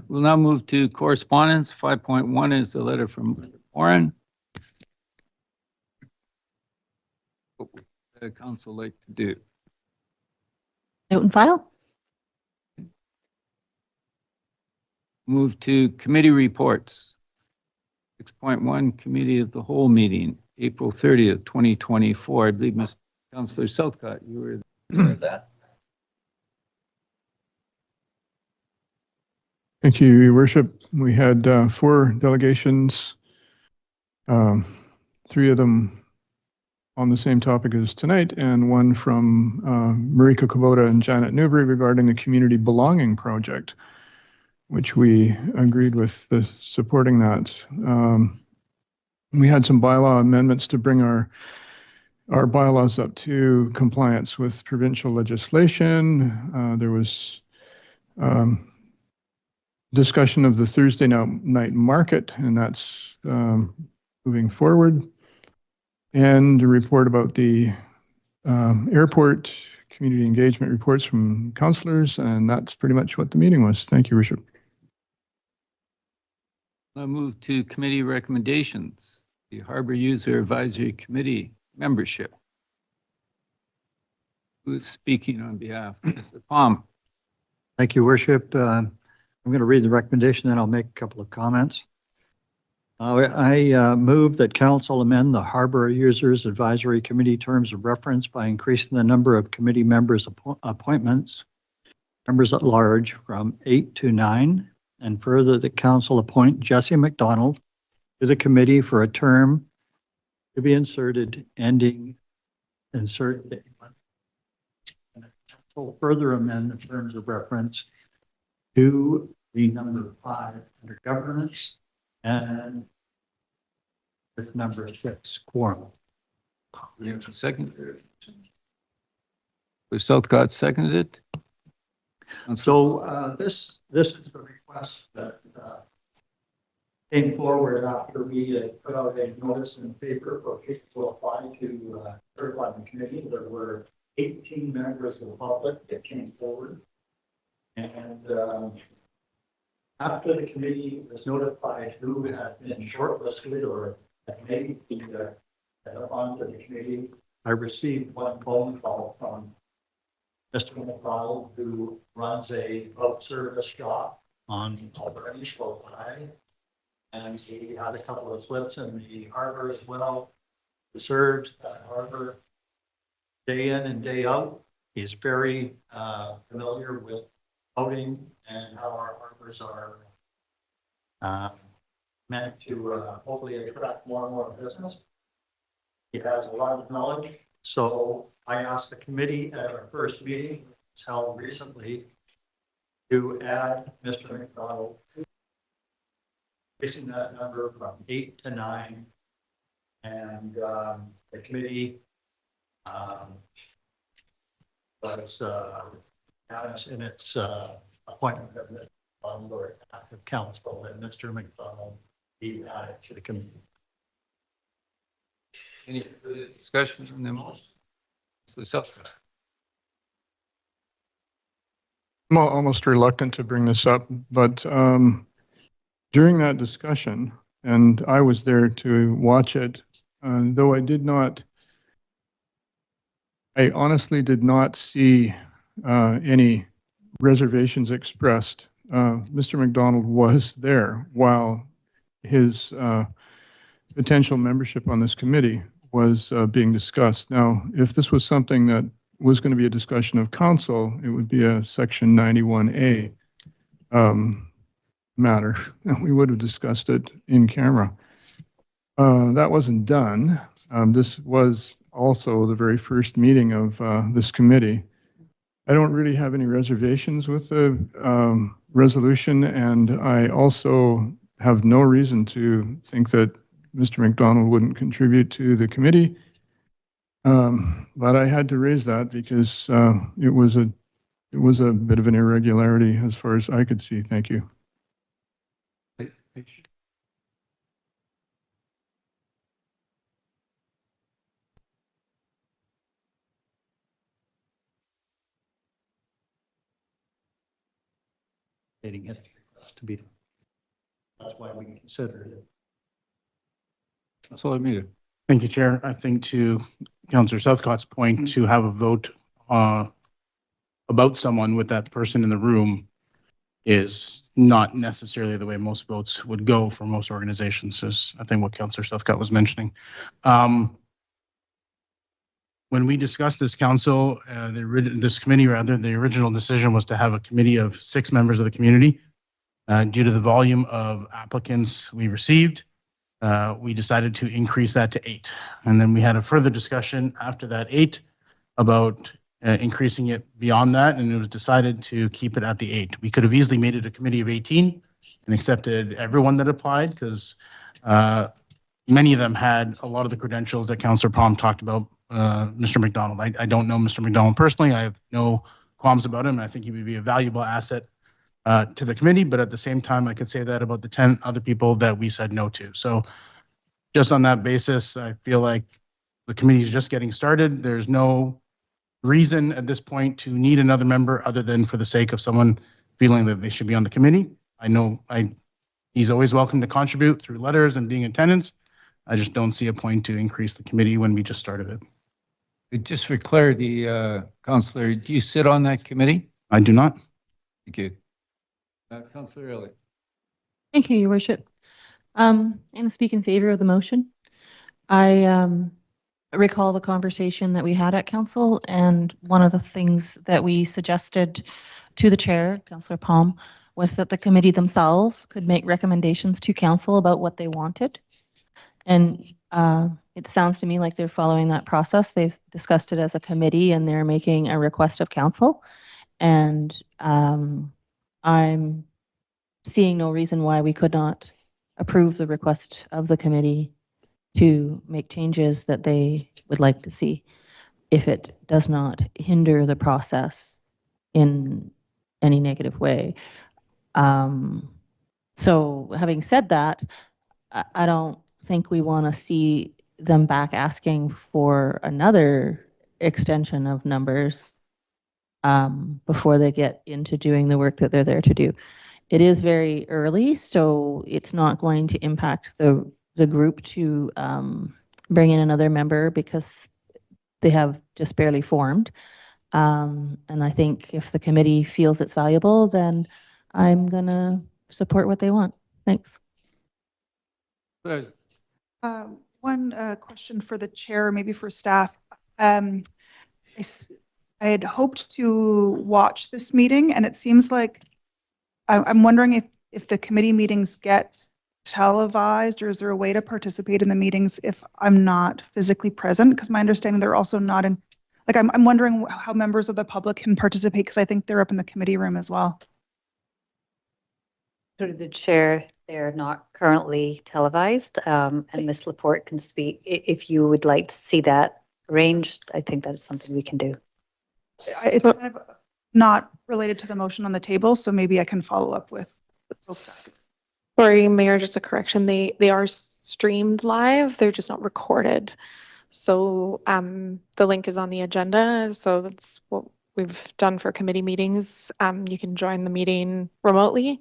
We'll now move to correspondence. 5.1 is the letter from Margaret Warren. What would the council like to do? Note and file. Move to committee reports. 6.1 Committee of the Whole meeting, April 30th, 2024. I believe Mr. Councillor Southcott, you were there at that. Thank you, Your Worship. We had 4 delegations, 3 of them on the same topic as tonight, and 1 from Marika Kubota and Janet Newbury regarding the Community Belonging Project, which we agreed with supporting that. We had some bylaw amendments to bring our bylaws up to compliance with provincial legislation. There was discussion of the Thursday night market, and that's moving forward. And a report about the airport community engagement reports from councillors, and that's pretty much what the meeting was. Thank you, Richard. I'll move to committee recommendations. The Harbor User Advisory Committee membership. Who's speaking on behalf? Mr. Palm. Thank you, Worship. I'm going to read the recommendation, then I'll make a couple of comments. I move that council amend the Harbor Users Advisory Committee terms of reference by increasing the number of committee members appointments, members at large, from 8 to 9, and further that council appoint Jesse McDonald to the committee for a term to be inserted ending insert date. And council further amend the terms of reference to the number 5 under governance and with number 6 quorum. You have a second? The Southcott seconded it. So this is the request that came forward after we put out a notice in the paper for people to apply to certify the committee. There were 18 members of the public that came forward. And after the committee was notified who had been shortlisted or had made the onto the committee, I received one phone call from Mr. McDonald, who runs a boat service shop on Alberni Boat High. And he had a couple of slips in the harbor as well. He serves that harbor day in and day out. He's very familiar with boating and how our harbors are meant to hopefully attract more and more business. He has a lot of knowledge. So I asked the committee at our first meeting, which was held recently, to add Mr. McDonald, increasing that number from 8 to 9. And the committee was in its appointment of Mr. McDonald or active council, and Mr. McDonald be added to the committee. Any further discussion on the motion? I'm almost reluctant to bring this up, but during that discussion, and I was there to watch it, though I honestly did not see any reservations expressed. Mr. McDonald was there while his potential membership on this committee was being discussed. Now, if this was something that was going to be a discussion of council, it would be a section 91A matter, and we would have discussed it in camera. That wasn't done. This was also the very first meeting of this committee. I don't really have any reservations with the resolution, and I also have no reason to think that Mr. McDonald wouldn't contribute to the committee. But I had to raise that because it was a bit of an irregularity as far as I could see. Thank you. Stating it to be. That's why we considered it. That's all I needed. Thank you, Chair. I think to Councillor Southcott's point, to have a vote about someone with that person in the room is not necessarily the way most votes would go for most organizations, is I think what Councillor Southcott was mentioning. When we discussed this council, this committee rather, the original decision was to have a committee of 6 members of the community. Due to the volume of applicants we received, we decided to increase that to 8. And then we had a further discussion after that 8 about increasing it beyond that, and it was decided to keep it at the 8. We could have easily made it a committee of 18 and accepted everyone that applied, because many of them had a lot of the credentials that Councillor Palm talked about. Mr. McDonald, I don't know Mr. McDonald personally. I have no qualms about him. I think he would be a valuable asset to the committee, but at the same time, I could say that about the 10 other people that we said no to. So just on that basis, I feel like the committee is just getting started. There's no reason at this point to need another member other than for the sake of someone feeling that they should be on the committee. I know he's always welcome to contribute through letters and being in attendance. I just don't see a point to increase the committee when we just started it. Just for clarity, Councillor, do you sit on that committee? I do not. Thank you. Councillor Elliott. Thank you, Your Worship. I'm going to speak in favor of the motion. I recall the conversation that we had at council, and one of the things that we suggested to the chair, Councillor Palm, was that the committee themselves could make recommendations to council about what they wanted. And it sounds to me like they're following that process. They've discussed it as a committee and they're making a request of council. And I'm seeing no reason why we could not approve the request of the committee to make changes that they would like to see, if it does not hinder the process in any negative way. So having said that, I don't think we want to see them back asking for another extension of numbers before they get into doing the work that they're there to do. It is very early, so it's not going to impact the group to bring in another member because they have just barely formed. And I think if the committee feels it's valuable, then I'm going to support what they want. Thanks. One question for the chair, maybe for staff. I had hoped to watch this meeting, and it seems like I'm wondering if the committee meetings get televised, or is there a way to participate in the meetings if I'm not physically present? Because my understanding they're also not in, like I'm wondering how members of the public can participate, because I think they're up in the committee room as well. Through the chair, they're not currently televised, and Ms. Laporte can speak. If you would like to see that arranged, I think that's something we can do. It's kind of not related to the motion on the table, so maybe I can follow up with folks. Sorry, Mayor, just a correction. They are streamed live. They're just not recorded. So the link is on the agenda. So that's what we've done for committee meetings. You can join the meeting remotely.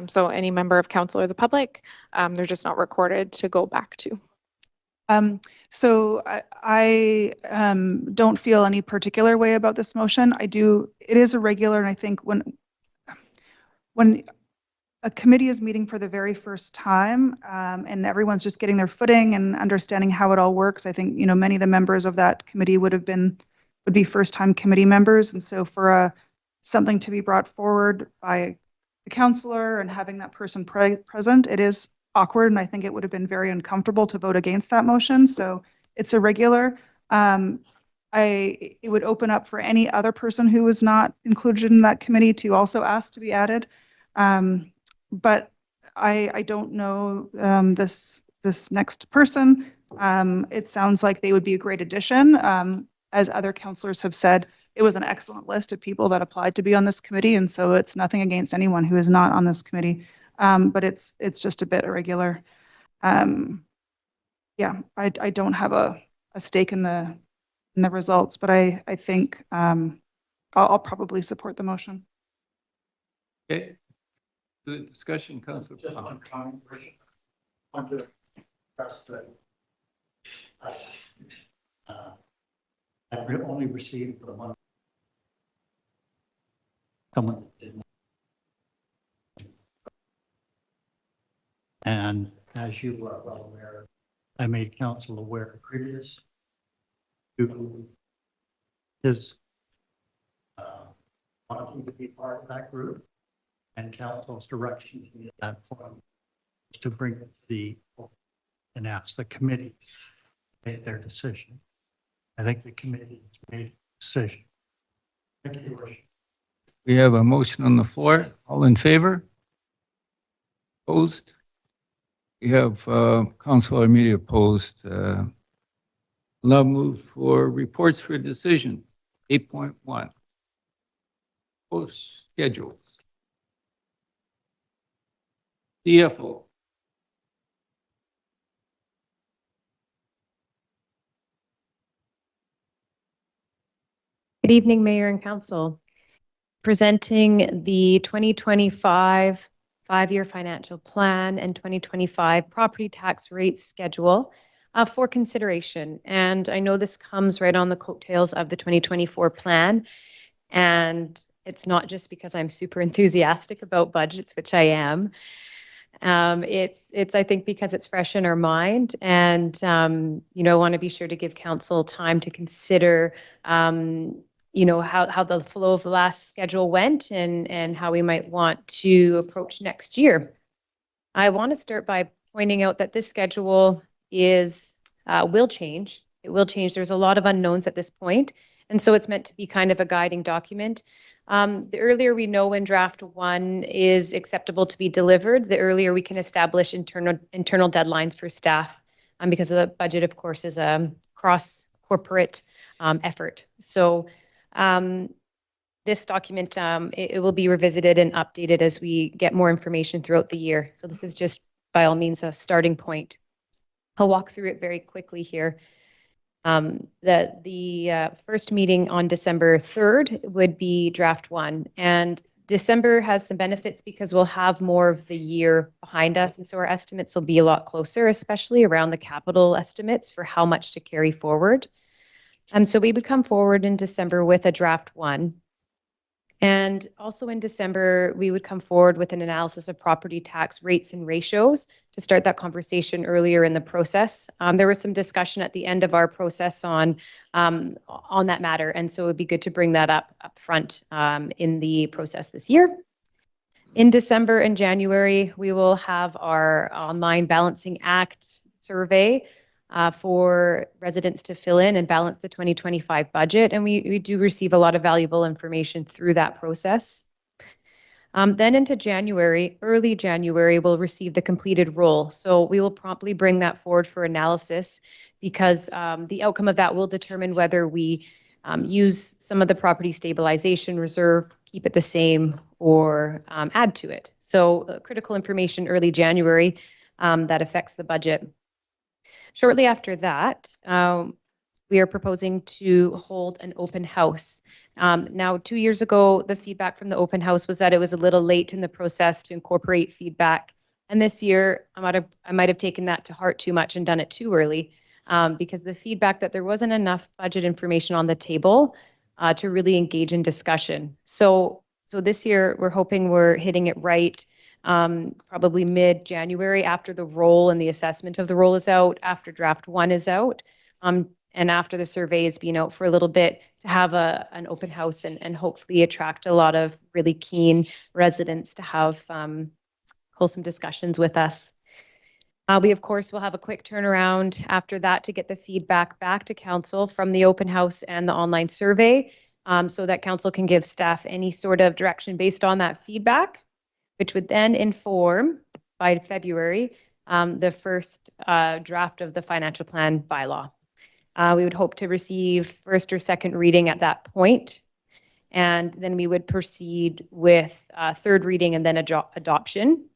So any member of council or the public, they're just not recorded to go back to. So I don't feel any particular way about this motion. It is irregular, and I think when a committee is meeting for the very first time, and everyone's just getting their footing and understanding how it all works, I think many of the members of that committee would be first-time committee members, and so for something to be brought forward by the councillor and having that person present, it is awkward, and I think it would have been very uncomfortable to vote against that motion. So it's irregular. It would open up for any other person who was not included in that committee to also ask to be added. But I don't know this next person. It sounds like they would be a great addition. As other councillors have said, it was an excellent list of people that applied to be on this committee, and so it's nothing against anyone who is not on this committee. But it's just a bit irregular. Yeah, I don't have a stake in the results, but I think I'll probably support the motion. Okay. The discussion, Councillor. I've only received the one. Someone did. And as you are well aware, I made council aware previous to his wanting to be part of that group, and council's direction to me at that point was to bring it to and ask the committee to make their decision. I think the committee has made a decision. Thank you, Your Worship. We have a motion on the floor. All in favor? Opposed? We have Councillor Media opposed. Now move for reports for decision. 8.1. Post schedules. CFO. Good evening, Mayor and Council. Presenting the 2025 5-year financial plan and 2025 property tax rate schedule for consideration. And I know this comes right on the coattails of the 2024 plan. And it's not just because I'm super enthusiastic about budgets, which I am. It's I think because it's fresh in our mind, and you know, I want to be sure to give council time to consider you know, how the flow of the last schedule went and how we might want to approach next year. I want to start by pointing out that this schedule will change. It will change. There's a lot of unknowns at this point, and so it's meant to be kind of a guiding document. The earlier we know when draft 1 is acceptable to be delivered, the earlier we can establish internal deadlines for staff, because the budget, of course, is a cross-corporate effort. So this document, it will be revisited and updated as we get more information throughout the year. So this is just, by all means, a starting point. I'll walk through it very quickly here. The first meeting on December 3rd would be draft 1. And December has some benefits because we'll have more of the year behind us. And so our estimates will be a lot closer, especially around the capital estimates for how much to carry forward. And so we would come forward in December with a draft 1. And also in December, we would come forward with an analysis of property tax rates and ratios to start that conversation earlier in the process. There was some discussion at the end of our process on that matter. And so it would be good to bring that up front in the process this year. In December and January, we will have our online Balancing Act survey for residents to fill in and balance the 2025 budget. And we do receive a lot of valuable information through that process. Then into January, early January, we'll receive the completed roll. So we will promptly bring that forward for analysis, because the outcome of that will determine whether we use some of the property stabilization reserve, keep it the same, or add to it. So critical information early January that affects the budget. Shortly after that, we are proposing to hold an open house. Now, 2 years ago, the feedback from the open house was that it was a little late in the process to incorporate feedback. And this year, I might have taken that to heart too much and done it too early, because the feedback that there wasn't enough budget information on the table to really engage in discussion. So this year, we're hoping we're hitting it right. Probably mid-January, after the roll and the assessment of the roll is out, after draft 1 is out, and after the survey has been out for a little bit, to have an open house and hopefully attract a lot of really keen residents to have wholesome discussions with us. We, of course, will have a quick turnaround after that to get the feedback back to council from the open house and the online survey, so that council can give staff any sort of direction based on that feedback, which would then inform by February the first draft of the financial plan bylaw. We would hope to receive first or second reading at that point, and then we would proceed with third reading and then adoption.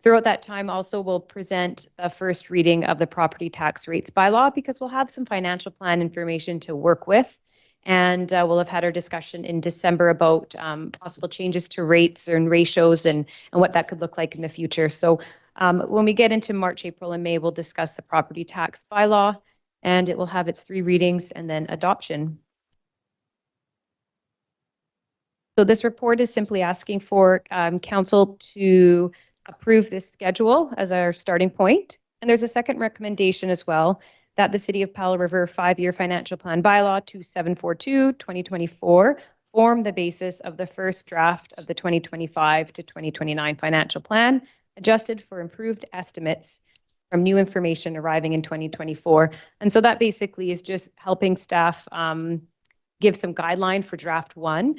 Throughout that time, also we'll present a first reading of the property tax rates bylaw, because we'll have some financial plan information to work with. And we'll have had our discussion in December about possible changes to rates and ratios and what that could look like in the future. So when we get into March, April, and May, we'll discuss the property tax bylaw, and it will have its 3 readings and then adoption. So this report is simply asking for council to approve this schedule as our starting point. And there's a second recommendation as well, that the City of Powell River 5-year financial plan bylaw 2742-2024 form the basis of the first draft of the 2025 to 2029 financial plan, adjusted for improved estimates from new information arriving in 2024. And so that basically is just helping staff give some guideline for draft 1.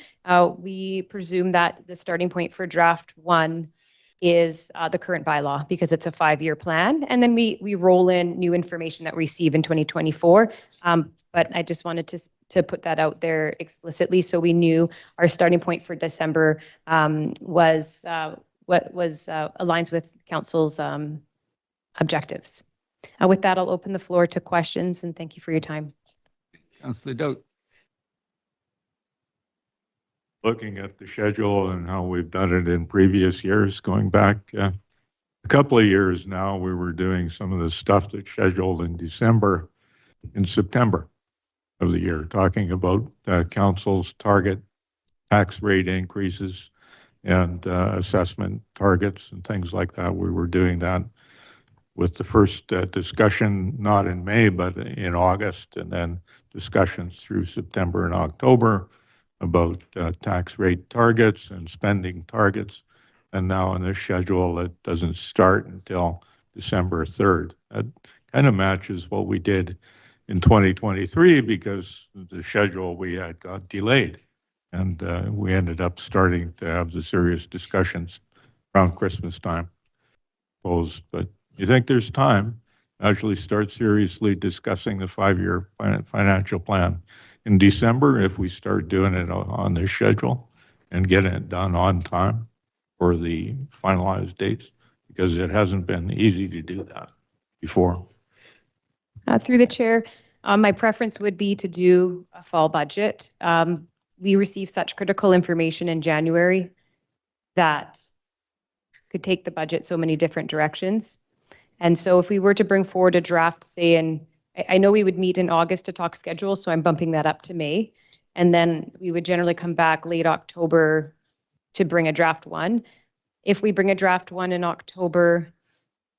We presume that the starting point for draft 1 is the current bylaw, because it's a 5-year plan. And then we roll in new information that we receive in 2024. But I just wanted to put that out there explicitly, so we knew our starting point for December was what was aligns with council's objectives. With that, I'll open the floor to questions, and thank you for your time. Councillor Doat. Looking at the schedule and how we've done it in previous years, going back a couple of years now, we were doing some of the stuff that's scheduled in December, in September of the year, talking about council's target tax rate increases and assessment targets and things like that. We were doing that with the first discussion, not in May, but in August, and then discussions through September and October about tax rate targets and spending targets. And now in this schedule, it doesn't start until December 3rd. That kind of matches what we did in 2023, because the schedule we had got delayed. And we ended up starting to have the serious discussions around Christmas time. But you think there's time to actually start seriously discussing the 5-year financial plan in December, if we start doing it on this schedule and getting it done on time for the finalized dates, because it hasn't been easy to do that before. Through the chair, my preference would be to do a fall budget. We received such critical information in January that could take the budget so many different directions. And so if we were to bring forward a draft, say I know we would meet in August to talk schedule, so I'm bumping that up to May. And then we would generally come back late October to bring a draft 1. If we bring a draft 1 in October,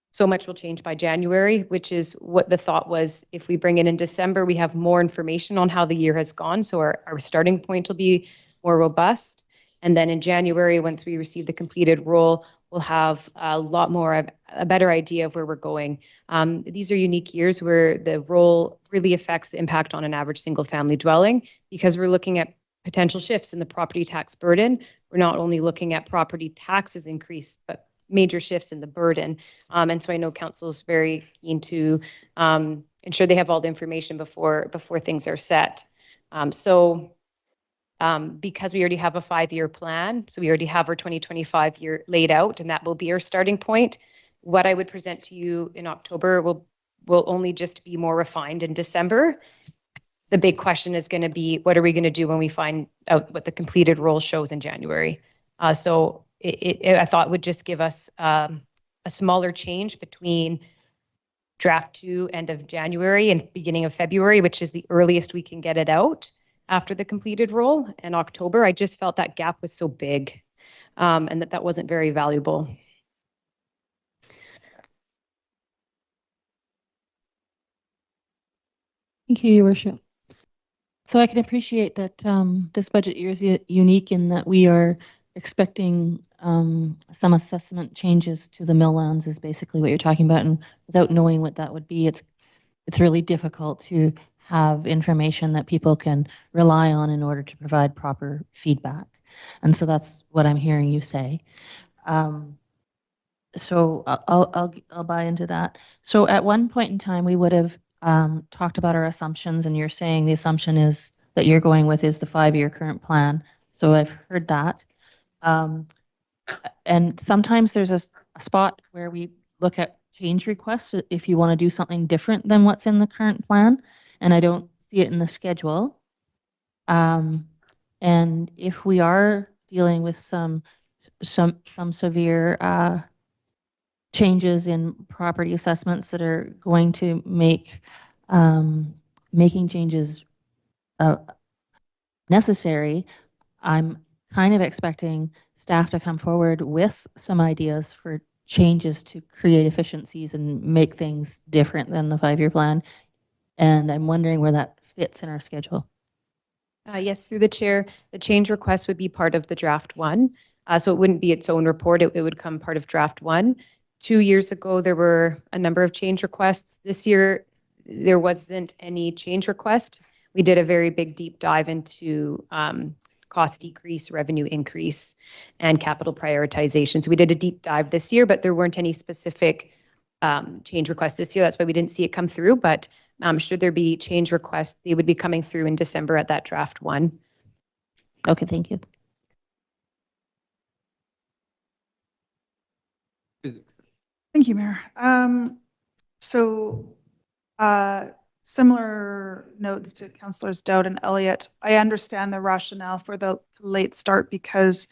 so much will change by January, which is what the thought was. If we bring it in December, we have more information on how the year has gone, so our starting point will be more robust. And then in January, once we receive the completed roll, we'll have a lot more of a better idea of where we're going. These are unique years where the roll really affects the impact on an average single family dwelling, because we're looking at potential shifts in the property tax burden. We're not only looking at property taxes increase, but major shifts in the burden. And so I know council is very keen to ensure they have all the information before things are set. Because we already have a 5-year plan, so we already have our 2025 year laid out, and that will be our starting point. What I would present to you in October will only just be more refined in December. The big question is going to be, what are we going to do when we find out what the completed roll shows in January? So I thought would just give us a smaller change between draft 2 end of January and beginning of February, which is the earliest we can get it out after the completed roll, in October. I just felt that gap was so big, and that wasn't very valuable. Thank you, Your Worship. So I can appreciate that this budget year is unique in that we are expecting some assessment changes to the mill lands is basically what you're talking about. And without knowing what that would be, it's really difficult to have information that people can rely on in order to provide proper feedback. And so that's what I'm hearing you say. So I'll buy into that. So at one point in time, we would have talked about our assumptions, and you're saying the assumption is that you're going with is the 5-year current plan. So I've heard that. And sometimes there's a spot where we look at change requests if you want to do something different than what's in the current plan, and I don't see it in the schedule. And if we are dealing with some severe changes in property assessments that are going to make making changes necessary, I'm kind of expecting staff to come forward with some ideas for changes to create efficiencies and make things different than the 5-year plan. And I'm wondering where that fits in our schedule. Yes, through the chair, the change request would be part of the draft 1. So it wouldn't be its own report. It would come part of draft 1. 2 years ago, there were a number of change requests. This year, there wasn't any change request. We did a very big deep dive into cost decrease, revenue increase, and capital prioritization. So we did a deep dive this year, but there weren't any specific change requests this year. That's why we didn't see it come through. But should there be change requests, they would be coming through in December at that draft 1. Okay, thank you. Thank you, Mayor. Similar notes to Councillors Dowd and Elliott. I understand the rationale for the late start because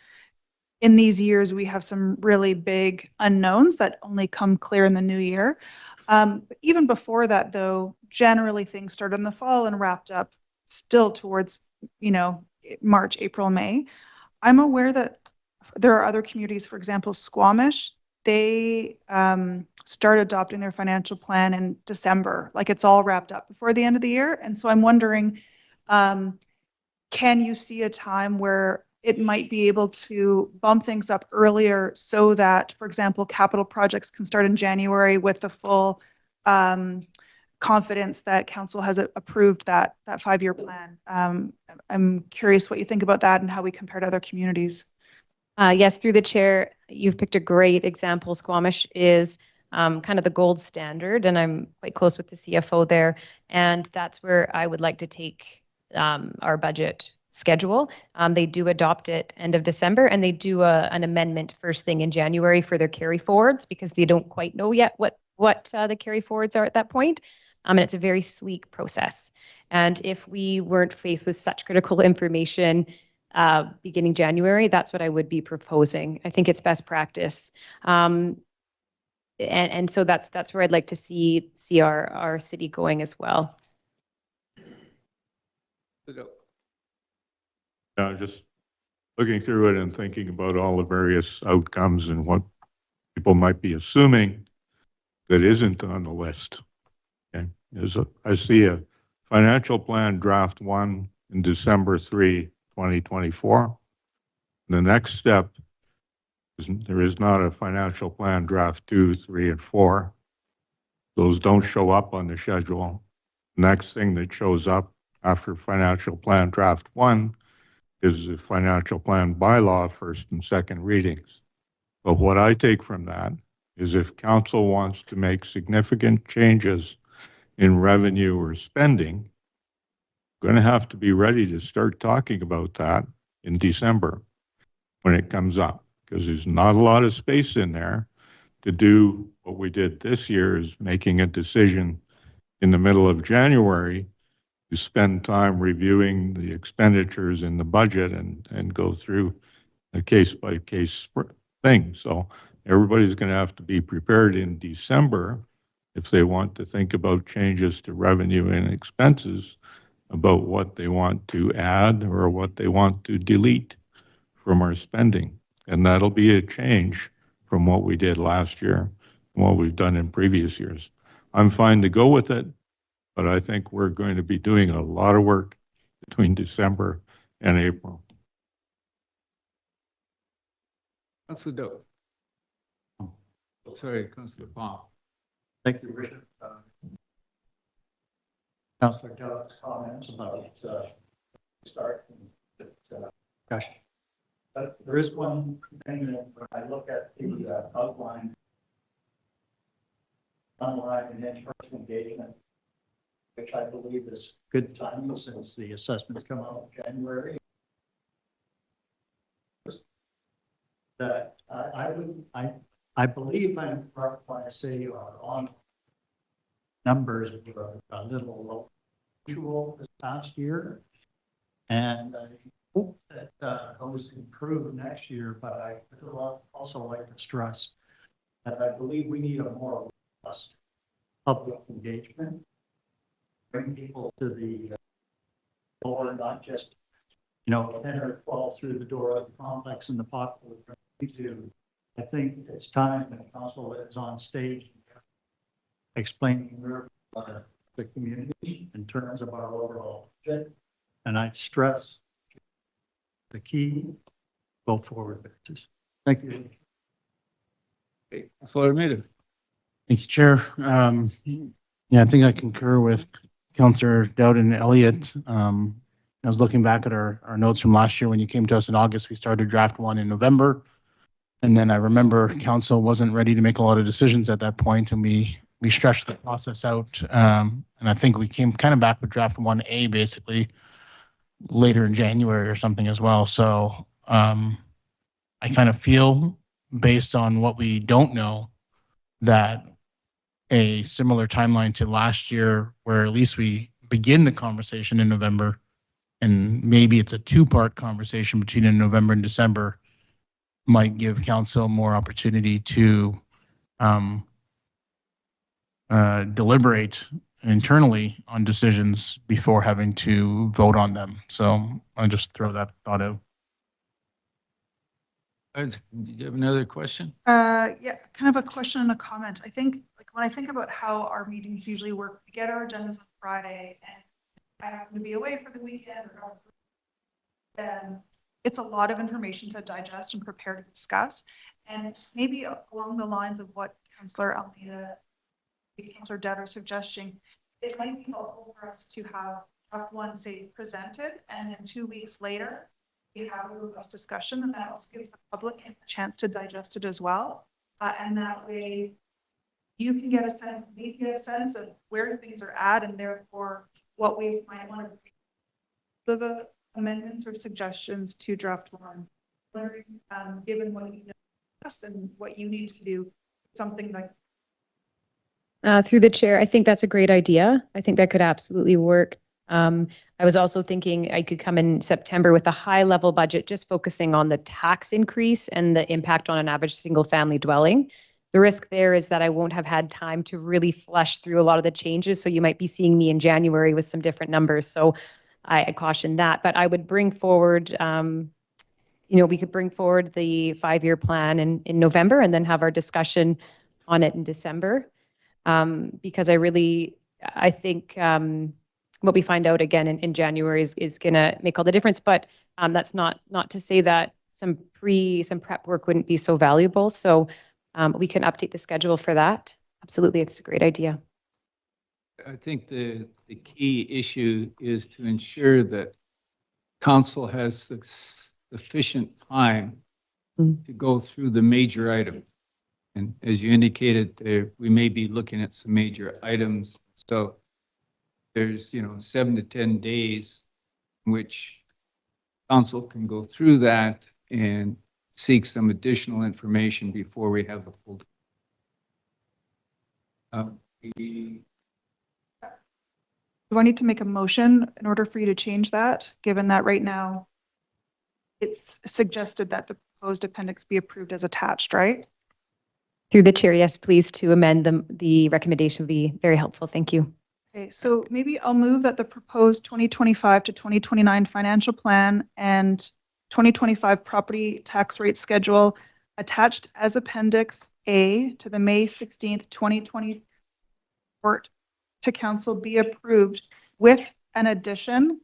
in these years we have some really big unknowns that only come clear in the new year. But even before that, though, generally things start in the fall and wrapped up still towards, March, April, May. I'm aware that there are other communities, for example, Squamish. They start adopting their financial plan in December, like it's all wrapped up before the end of the year. And so I'm wondering, can you see a time where it might be able to bump things up earlier so that, for example, capital projects can start in January with the full confidence that council has approved that 5-year plan? I'm curious what you think about that and how we compare to other communities. Yes, through the chair, you've picked a great example. Squamish is kind of the gold standard, and I'm quite close with the CFO there. And that's where I would like to take our budget schedule. They do adopt it end of December, and they do an amendment first thing in January for their carry forwards because they don't quite know yet what the carry forwards are at that point. And it's a very sleek process. And if we weren't faced with such critical information beginning January, that's what I would be proposing. I think it's best practice. And so that's where I'd like to see our city going as well. Yeah, just looking through it and thinking about all the various outcomes and what people might be assuming that isn't on the list. Okay, I see a financial plan draft 1 in December 3, 2024. The next step is there is not a financial plan draft 2, 3, and 4. Those don't show up on the schedule. Next thing that shows up after financial plan draft 1 is the financial plan bylaw first and second readings. But what I take from that is if council wants to make significant changes in revenue or spending, going to have to be ready to start talking about that in December when it comes up, because there's not a lot of space in there to do what we did this year, is making a decision in the middle of January to spend time reviewing the expenditures in the budget and go through a case-by-case thing. So everybody's going to have to be prepared in December if they want to think about changes to revenue and expenses, about what they want to add or what they want to delete from our spending. And that'll be a change from what we did last year and what we've done in previous years. I'm fine to go with it, but I think we're going to be doing a lot of work between December and April. Councillor Doe. Sorry, Councillor Palm. Thank you, Richard. Councillor Dove's comments about start discussion. But there is one thing that when I look at the outline, online and in-person engagement, which I believe is good timing since the assessments come out in January. That I believe I'm correct when I say our on numbers were a little low usual this past year, and I hope that those improve next year. But I would also like to stress that I believe we need a more robust public engagement, bring people to the door, not just 10 or 12 through the door of the complex and the popular. I think it's time that council is on stage explaining the community in terms of our overall budget. And I'd stress the key go forward basis. Thank you. Okay, Councillor Armida. Thank you, Chair. Yeah, I think I concur with Councillor Dowd and Elliott. I was looking back at our notes from last year when you came to us in August. We started draft 1 in November. And then I remember council wasn't ready to make a lot of decisions at that point, and we stretched the process out. And I think we came kind of back with draft 1A basically later in January or something as well. So I kind of feel, based on what we don't know, that a similar timeline to last year, where at least we begin the conversation in November, and maybe it's a 2-part conversation between in November and December, might give council more opportunity to deliberate internally on decisions before having to vote on them. So I'll just throw that thought out. Do you have another question? Yeah, kind of a question and a comment. I think, like, when I think about how our meetings usually work, we get our agendas on Friday, and I happen to be away for the weekend, or then it's a lot of information to digest and prepare to discuss. And maybe along the lines of what Councillor Almeida, Councillor Dowd are suggesting, it might be helpful for us to have draft 1, say, presented, and then 2 weeks later, we have a robust discussion, and that also gives the public a chance to digest it as well. And that way, you can get a sense, we can get a sense of where things are at, and therefore what we might want to do. Amendments or suggestions to draft 1, given what you know and what you need to do, something like. Through the chair, I think that's a great idea. I think that could absolutely work. I was also thinking I could come in September with a high-level budget, just focusing on the tax increase and the impact on an average single-family dwelling. The risk there is that I won't have had time to really flush through a lot of the changes, so you might be seeing me in January with some different numbers. So I caution that, but I would bring forward, we could bring forward the 5-year plan in November and then have our discussion on it in December. Because I think what we find out again in January is going to make all the difference. But that's not to say that some prep work wouldn't be so valuable. So we can update the schedule for that. Absolutely, it's a great idea. I think the key issue is to ensure that council has sufficient time to go through the major items. And as you indicated, we may be looking at some major items. So there's 7 to 10 days in which council can go through that and seek some additional information before we have the full. Do I need to make a motion in order for you to change that, given that right now it's suggested that the proposed appendix be approved as attached, right? Through the chair, yes, please, to amend the recommendation would be very helpful. Thank you. Okay, so maybe I'll move that the proposed 2025 to 2029 financial plan and 2025 property tax rate schedule attached as Appendix A to the May 16th, 2020 report to council be approved with an addition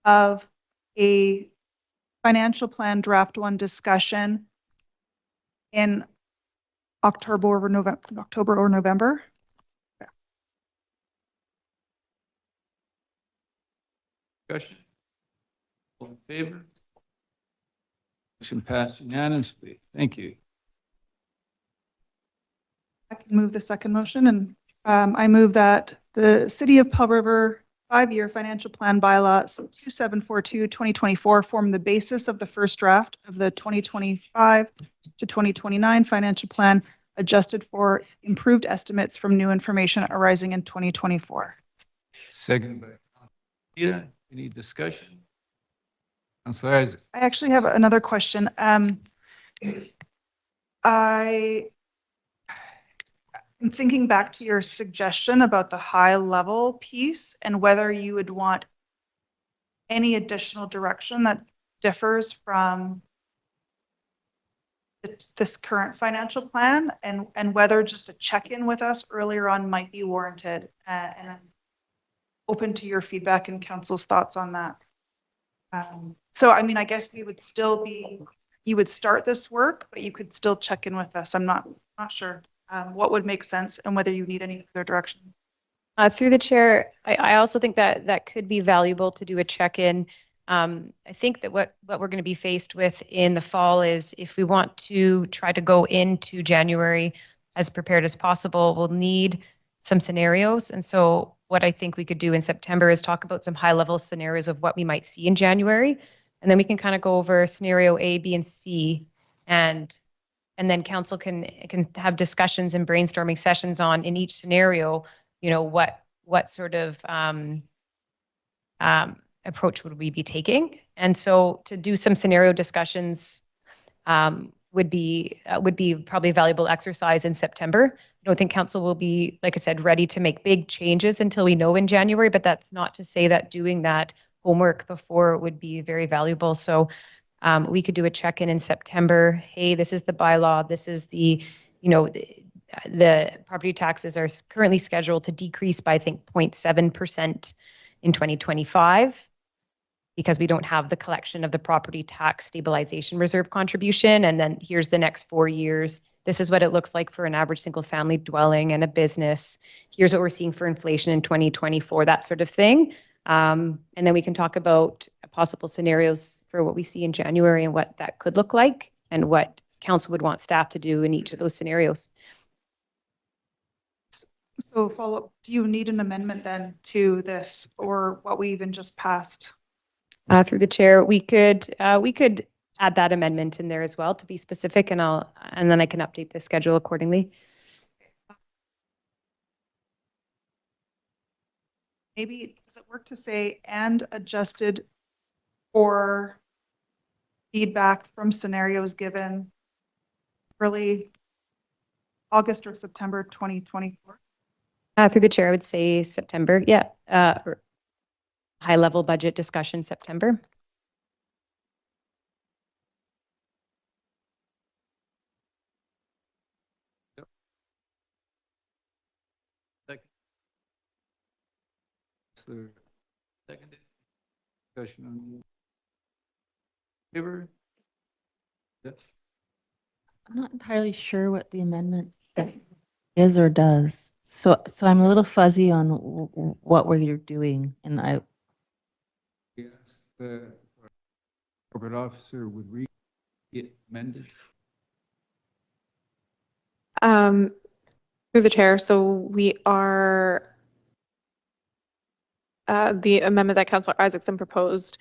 of a financial plan draft 1 discussion in October or November. Discussion? All in favor? Motion passed unanimously. Thank you. I can move the second motion, and I move that the City of Pearl River 5-year financial plan bylaws 2742-2024 form the basis of the first draft of the 2025 to 2029 financial plan, adjusted for improved estimates from new information arising in 2024. Second by Councilor. Any discussion? Councilor Isaac. I actually have another question. I'm thinking back to your suggestion about the high level piece and whether you would want any additional direction that differs from this current financial plan, and whether just a check-in with us earlier on might be warranted. And I'm open to your feedback and council's thoughts on that. So, I mean, I guess we would still be, you would start this work, but you could still check in with us. I'm not sure what would make sense and whether you need any further direction. Through the chair, I also think that that could be valuable to do a check-in. I think that what we're going to be faced with in the fall is, if we want to try to go into January as prepared as possible, we'll need some scenarios. And so what I think we could do in September is talk about some high-level scenarios of what we might see in January. And then we can kind of go over scenario A, B, and C, and then council can have discussions and brainstorming sessions on, in each scenario, you know, what sort of approach would we be taking. And so to do some scenario discussions would be probably a valuable exercise in September. I don't think council will be, like I said, ready to make big changes until we know in January, but that's not to say that doing that homework before would be very valuable. So we could do a check-in in September. Hey, this is the bylaw. This is the, you know, the property taxes are currently scheduled to decrease by, I think, 0.7% in 2025, because we don't have the collection of the property tax stabilization reserve contribution. And then here's the next 4 years. This is what it looks like for an average single family dwelling and a business. Here's what we're seeing for inflation in 2024, that sort of thing. And then we can talk about possible scenarios for what we see in January and what that could look like, and what council would want staff to do in each of those scenarios. So follow up, do you need an amendment then to this, or what we even just passed? Through the chair, we could add that amendment in there as well to be specific, and then I can update the schedule accordingly. Maybe does it work to say and adjusted for feedback from scenarios given early August or September 2024? Through the chair, I would say September. Yeah. High level budget discussion September. Yep. Second discussion on the favor. Yep. I'm not entirely sure what the amendment is or does. So I'm a little fuzzy on what you're doing, and Yes, the corporate officer would read it amended. Through the chair, so we are the amendment that Councillor Isaacson proposed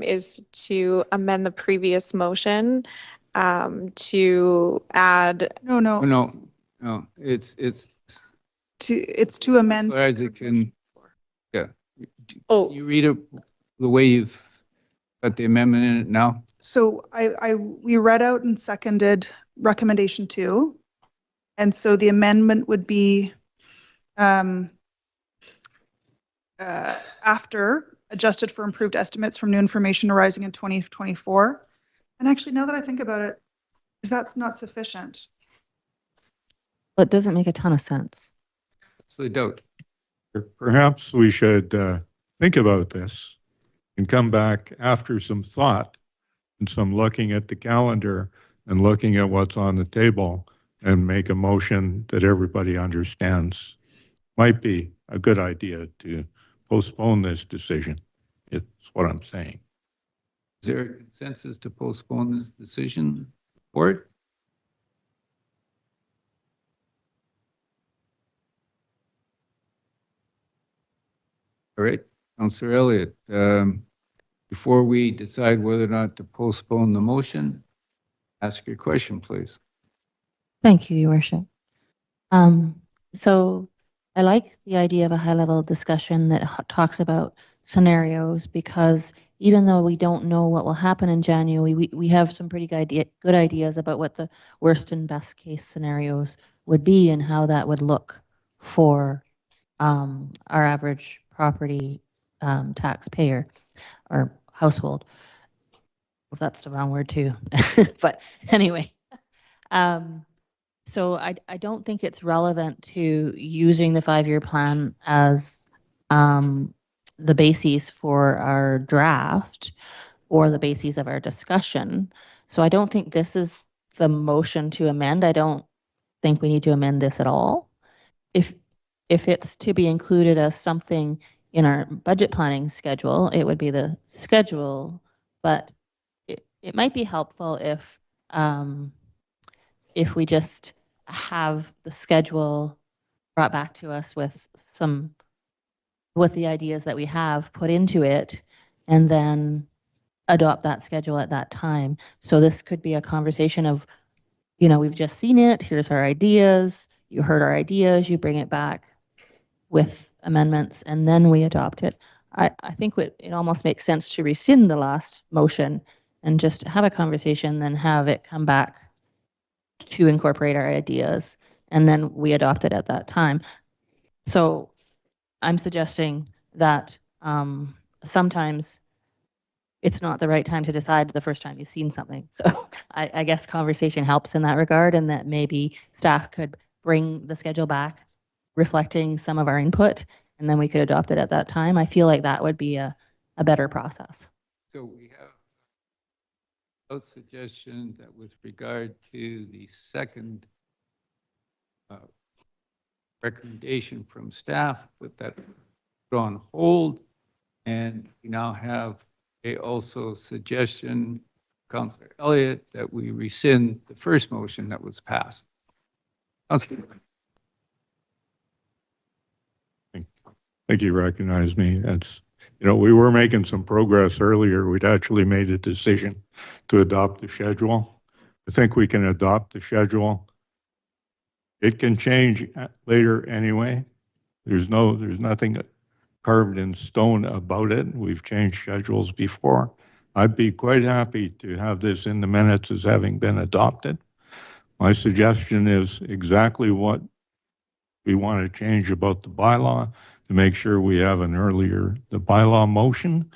is to amend the previous motion to add. No, it's to amend. Councillor Isaacson, yeah. Oh, You read it the way you've got the amendment in it now. So we read out and seconded recommendation 2. And so the amendment would be after adjusted for improved estimates from new information arising in 2024. And actually, now that I think about it, is that's not sufficient? Well, it doesn't make a ton of sense. That's the doubt. Perhaps we should think about this and come back after some thought and some looking at the calendar and looking at what's on the table and make a motion that everybody understands. Might be a good idea to postpone this decision. It's what I'm saying. Is there a consensus to postpone this decision? Board? All right, Councillor Elliott, before we decide whether or not to postpone the motion, ask your question, please. Thank you, Your Worship. So I like the idea of a high-level discussion that talks about scenarios, because even though we don't know what will happen in January, we have some pretty good ideas about what the worst and best case scenarios would be and how that would look for our average property taxpayer or household. Well, that's the wrong word too, but anyway. So I don't think it's relevant to using the 5-year plan as the basis for our draft or the basis of our discussion. So I don't think this is the motion to amend. I don't think we need to amend this at all. If it's to be included as something in our budget planning schedule, it would be the schedule, but it might be helpful if we just have the schedule brought back to us with the ideas that we have put into it, and then adopt that schedule at that time. So this could be a conversation of, we've just seen it, here's our ideas, you heard our ideas, you bring it back with amendments, and then we adopt it. I think it almost makes sense to rescind the last motion and just have a conversation, then have it come back to incorporate our ideas, and then we adopt it at that time. So I'm suggesting that sometimes it's not the right time to decide the first time you've seen something. So I guess conversation helps in that regard, and that maybe staff could bring the schedule back reflecting some of our input, and then we could adopt it at that time. I feel like that would be a better process. So we have a suggestion that with regard to the second recommendation from staff, put that on hold, and we now have a also suggestion, Councillor Elliott, that we rescind the first motion that was passed. Councillor. I think you recognize me. That's, we were making some progress earlier. We'd actually made a decision to adopt the schedule. I think we can adopt the schedule. It can change later anyway. There's nothing carved in stone about it. We've changed schedules before. I'd be quite happy to have this in the minutes as having been adopted. My suggestion is exactly what we want to change about the bylaw, to make sure we have the bylaw motion,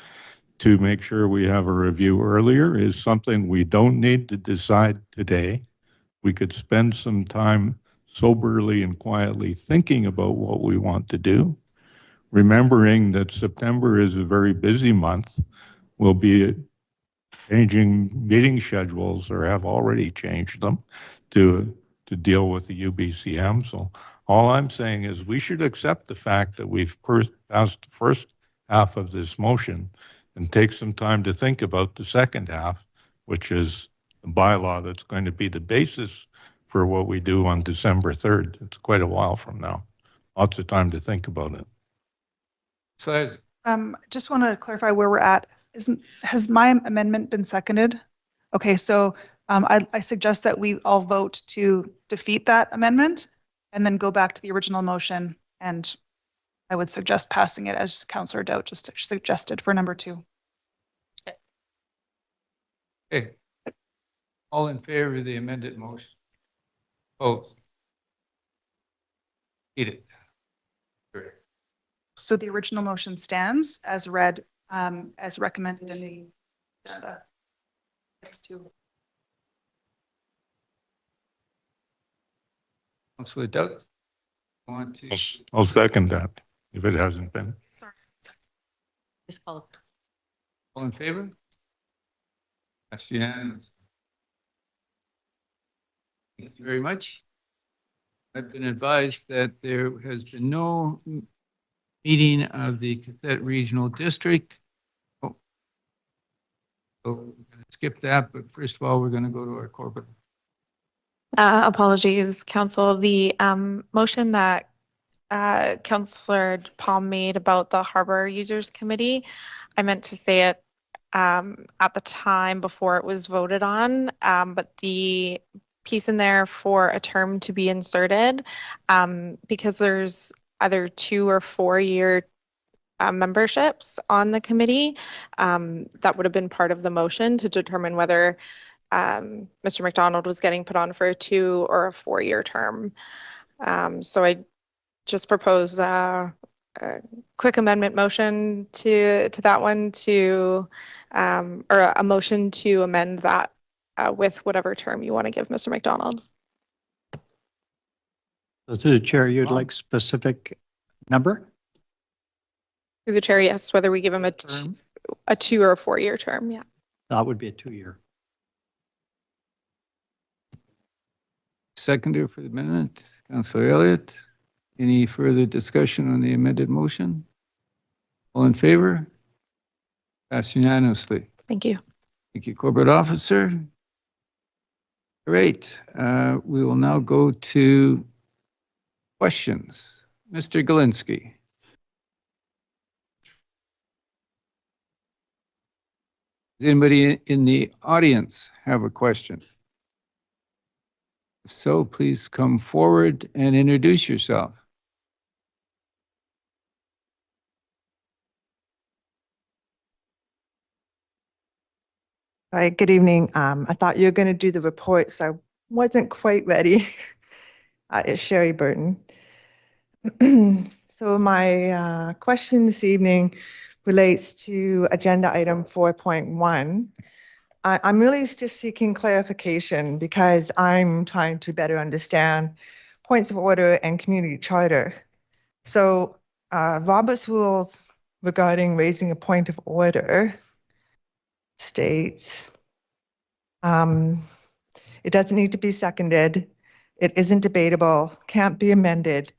to make sure we have a review earlier, is something we don't need to decide today. We could spend some time soberly and quietly thinking about what we want to do, remembering that September is a very busy month. We'll be changing meeting schedules, or have already changed them, to deal with the UBCM. So all I'm saying is we should accept the fact that we've passed the first half of this motion and take some time to think about the second half, which is the bylaw that's going to be the basis for what we do on December 3rd. It's quite a while from now. Lots of time to think about it. So just want to clarify where we're at. Has my amendment been seconded? Okay, so I suggest that we all vote to defeat that amendment and then go back to the original motion. And I would suggest passing it as Councillor Doubt just suggested for number 2. okay. All in favor of the amended motion? Opposed? Eat it. Great. So the original motion stands as read, as recommended in the agenda. Councillor Doug, want to? I'll second that if it hasn't been. Just call it. All in favor? That's unanimous. Thank you very much. I've been advised that there has been no meeting of the qathet Regional District. Oh. So we're going to skip that, but first of all, we're going to go to our corporate. Apologies, Council. The motion that Councillor Palm made about the Harbor Users Committee, I meant to say it at the time before it was voted on, but the piece in there for a term to be inserted, because there's either 2 or 4 year memberships on the committee, that would have been part of the motion to determine whether Mr. McDonald was getting put on for a 2 or a 4 year term. So I just propose a quick amendment motion to that one or a motion to amend that with whatever term you want to give Mr. McDonald. So through the chair, you'd like specific number? Through the chair, yes, whether we give him a 2 or a 4 year term, yeah. That would be a 2-year. Seconder for the minute, Councillor Elliott. Any further discussion on the amended motion? All in favor? Passed unanimously. Thank you. Thank you, Corporate Officer. Great. We will now go to questions. Mr. Galinsky. Does anybody in the audience have a question? If so, please come forward and introduce yourself. Hi, good evening. I thought you were going to do the report, so I wasn't quite ready. It's Sherry Burton. So my question this evening relates to agenda item 4.1. I'm really just seeking clarification because I'm trying to better understand points of order and community charter. So Robert's rules regarding raising a point of order states it doesn't need to be seconded, it isn't debatable, can't be amended,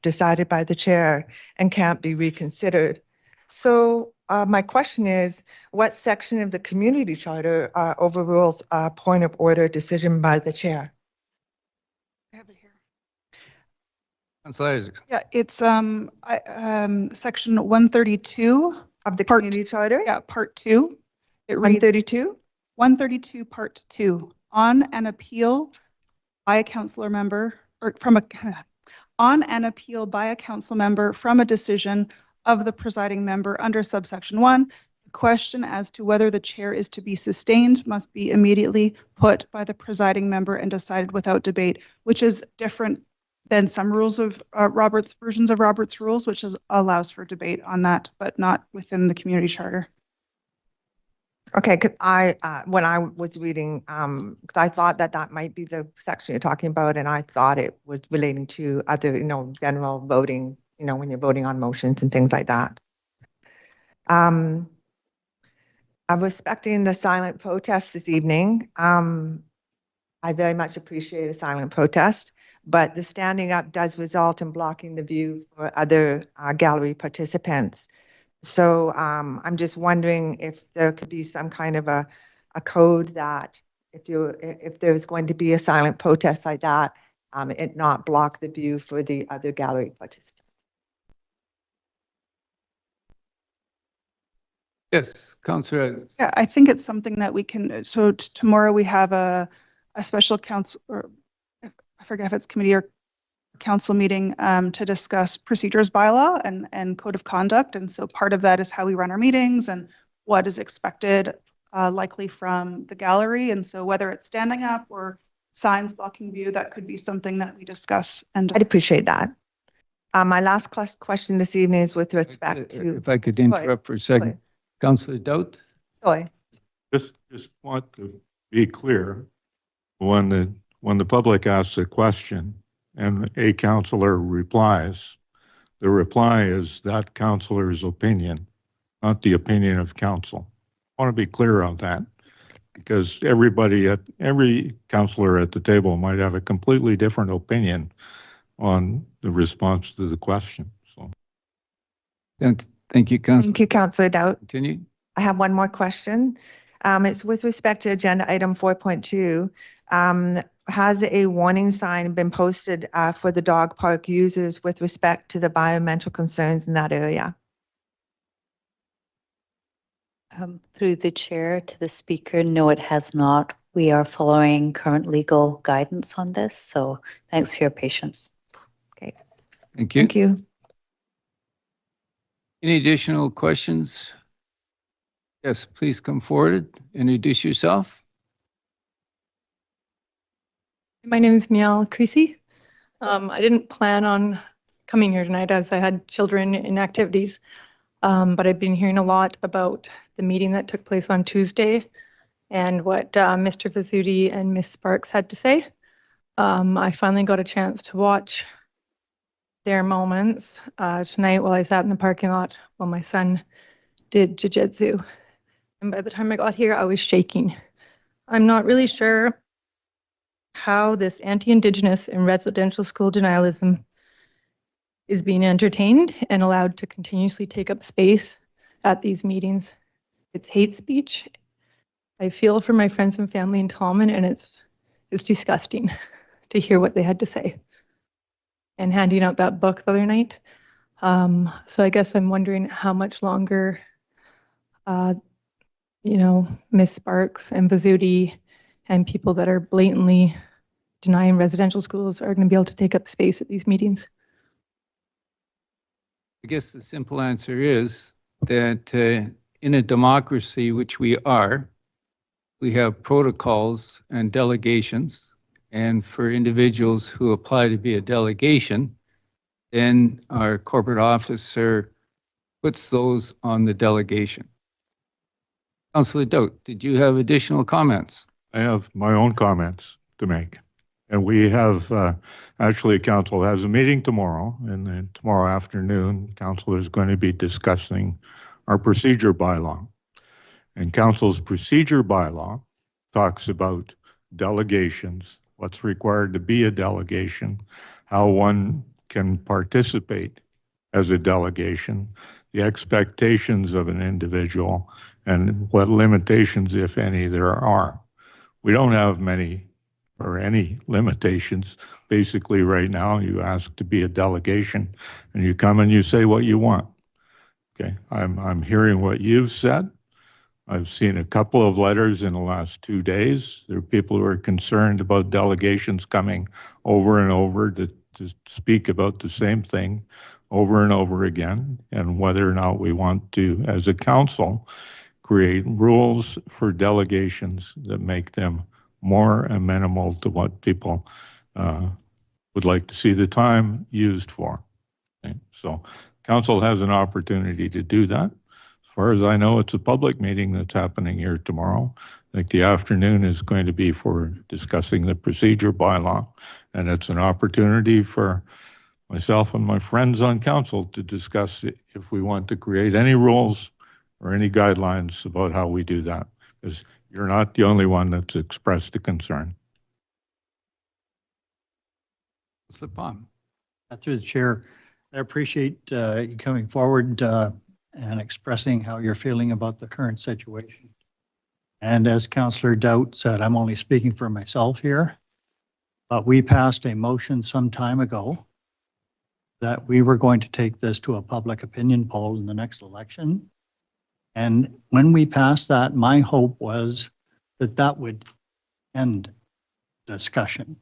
decided by the chair, and can't be reconsidered. So my question is, what section of the community charter overrules a point of order decision by the chair? I have it here. Councillor Isaacs. Yeah, it's section 132 of the community charter? Yeah, part 2. It reads 132? 132 part 2. On an appeal by a councillor member or from a on an appeal by a council member from a decision of the presiding member under subsection 1, the question as to whether the chair is to be sustained must be immediately put by the presiding member and decided without debate, which is different than some rules of versions of Robert's rules, which allows for debate on that, but not within the community charter. Okay, because when I was reading, because I thought that might be the section you're talking about, and I thought it was relating to other, general voting, when you're voting on motions and things like that. I'm respecting the silent protest this evening. I very much appreciate a silent protest, but the standing up does result in blocking the view for other gallery participants. So I'm just wondering if there could be some kind of a code that if there's going to be a silent protest like that, it not block the view for the other gallery participants. Yes, Councillor. Yeah, I think it's something that we can. So tomorrow we have a special council, or I forget if it's committee or council meeting to discuss procedures bylaw and code of conduct. And so part of that is how we run our meetings and what is expected likely from the gallery. And so whether it's standing up or signs blocking view, that could be something that we discuss. And I'd appreciate that. My last question this evening is with respect to. If I could interrupt for a second. Sorry. Councillor Doubt. Sorry. Just want to be clear, when the public asks a question and a councillor replies, the reply is that councillor's opinion, not the opinion of council. I want to be clear on that. because every counselor at the table might have a completely different opinion on the response to the question. So, And thank you, Councillor. Thank you, Councillor Doubt. Continue. I have one more question. It's with respect to agenda item 4.2. Has a warning sign been posted for the dog park users with respect to the environmental concerns in that area? Through the chair to the speaker, no, it has not. We are following current legal guidance on this, so thanks for your patience. Okay. Thank you. Thank you. Any additional questions? Yes, please come forward, introduce yourself. My name is Miel Creasy. I didn't plan on coming here tonight as I had children in activities, but I've been hearing a lot about the meeting that took place on Tuesday and what Mr. Vizzutti and Ms. Sparks had to say. I finally got a chance to watch their moments tonight while I sat in the parking lot while my son did jiu-jitsu. And by the time I got here, I was shaking. I'm not really sure how this anti-Indigenous and residential school denialism is being entertained and allowed to continuously take up space at these meetings. It's hate speech. I feel for my friends and family in Tallman, and it's disgusting to hear what they had to say. And handing out that book the other night. So I guess I'm wondering how much longer, Ms. Sparks and Vizzutti and people that are blatantly denying residential schools are going to be able to take up space at these meetings. I guess the simple answer is that in a democracy, which we are, we have protocols and delegations. And for individuals who apply to be a delegation, then our corporate officer puts those on the delegation. Councillor Doubt, did you have additional comments? I have my own comments to make. And we have, actually, council has a meeting tomorrow, and then tomorrow afternoon, council is going to be discussing our procedure bylaw. And council's procedure bylaw talks about delegations, what's required to be a delegation, how one can participate as a delegation, the expectations of an individual, and what limitations, if any, there are. We don't have many or any limitations. Basically, right now, you ask to be a delegation, and you come and you say what you want. Okay, I'm hearing what you've said. I've seen a couple of letters in the last 2 days. There are people who are concerned about delegations coming over and over to speak about the same thing over and over again, and whether or not we want to, as a council, create rules for delegations that make them more amenable to what people would like to see the time used for. Okay? So council has an opportunity to do that. As far as I know, it's a public meeting that's happening here tomorrow. I think the afternoon is going to be for discussing the procedure bylaw, and it's an opportunity for myself and my friends on council to discuss if we want to create any rules or any guidelines about how we do that, because you're not the only one that's expressed a concern. Slip-on. Through the chair, I appreciate you coming forward and expressing how you're feeling about the current situation. And as Councillor Doubt said, I'm only speaking for myself here, but we passed a motion some time ago that we were going to take this to a public opinion poll in the next election. And when we passed that, my hope was that that would end discussion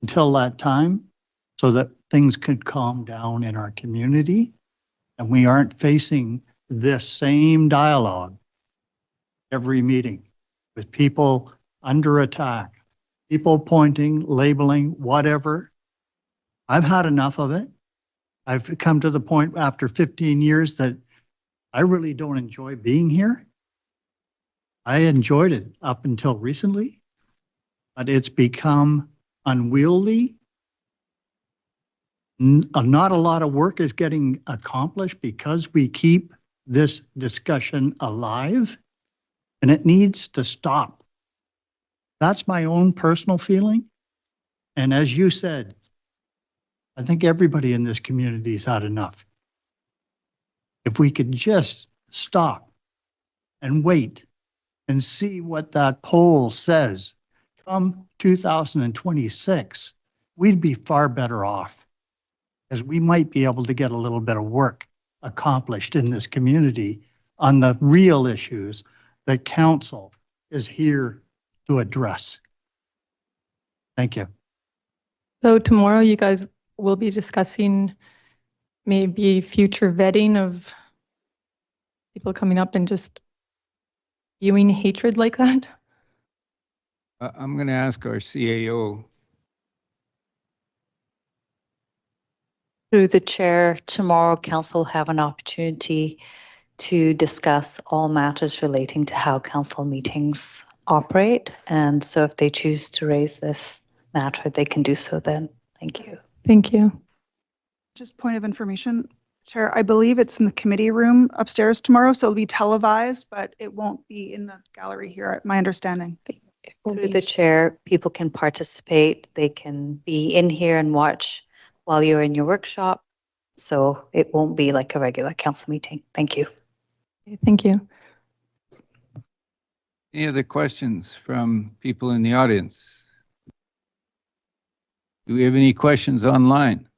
until that time, so that things could calm down in our community and we aren't facing this same dialogue every meeting with people under attack, people pointing, labeling, whatever. I've had enough of it. I've come to the point after 15 years that I really don't enjoy being here. I enjoyed it up until recently, but it's become unwieldy. Not a lot of work is getting accomplished because we keep this discussion alive, and it needs to stop. That's my own personal feeling. And as you said, I think everybody in this community's had enough. If we could just stop and wait and see what that poll says come 2026, we'd be far better off, as we might be able to get a little bit of work accomplished in this community on the real issues that council is here to address. Thank you. So tomorrow you guys will be discussing maybe future vetting of people coming up and just viewing hatred like that? I'm going to ask our CAO. Through the chair, tomorrow council will have an opportunity to discuss all matters relating to how council meetings operate. And so if they choose to raise this matter, they can do so then. Thank you. Thank you. Just point of information, Chair, I believe it's in the committee room upstairs tomorrow, so it'll be televised, but it won't be in the gallery here, my understanding. Through the chair, people can participate. They can be in here and watch while you're in your workshop. So it won't be like a regular council meeting. Thank you. Thank you. Any other questions from people in the audience? Do we have any questions online?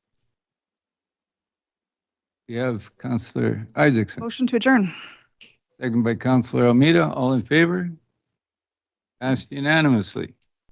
We have Councillor Isaacson. Motion to adjourn. Second by Councillor Almeida. All in favor? Passed unanimously.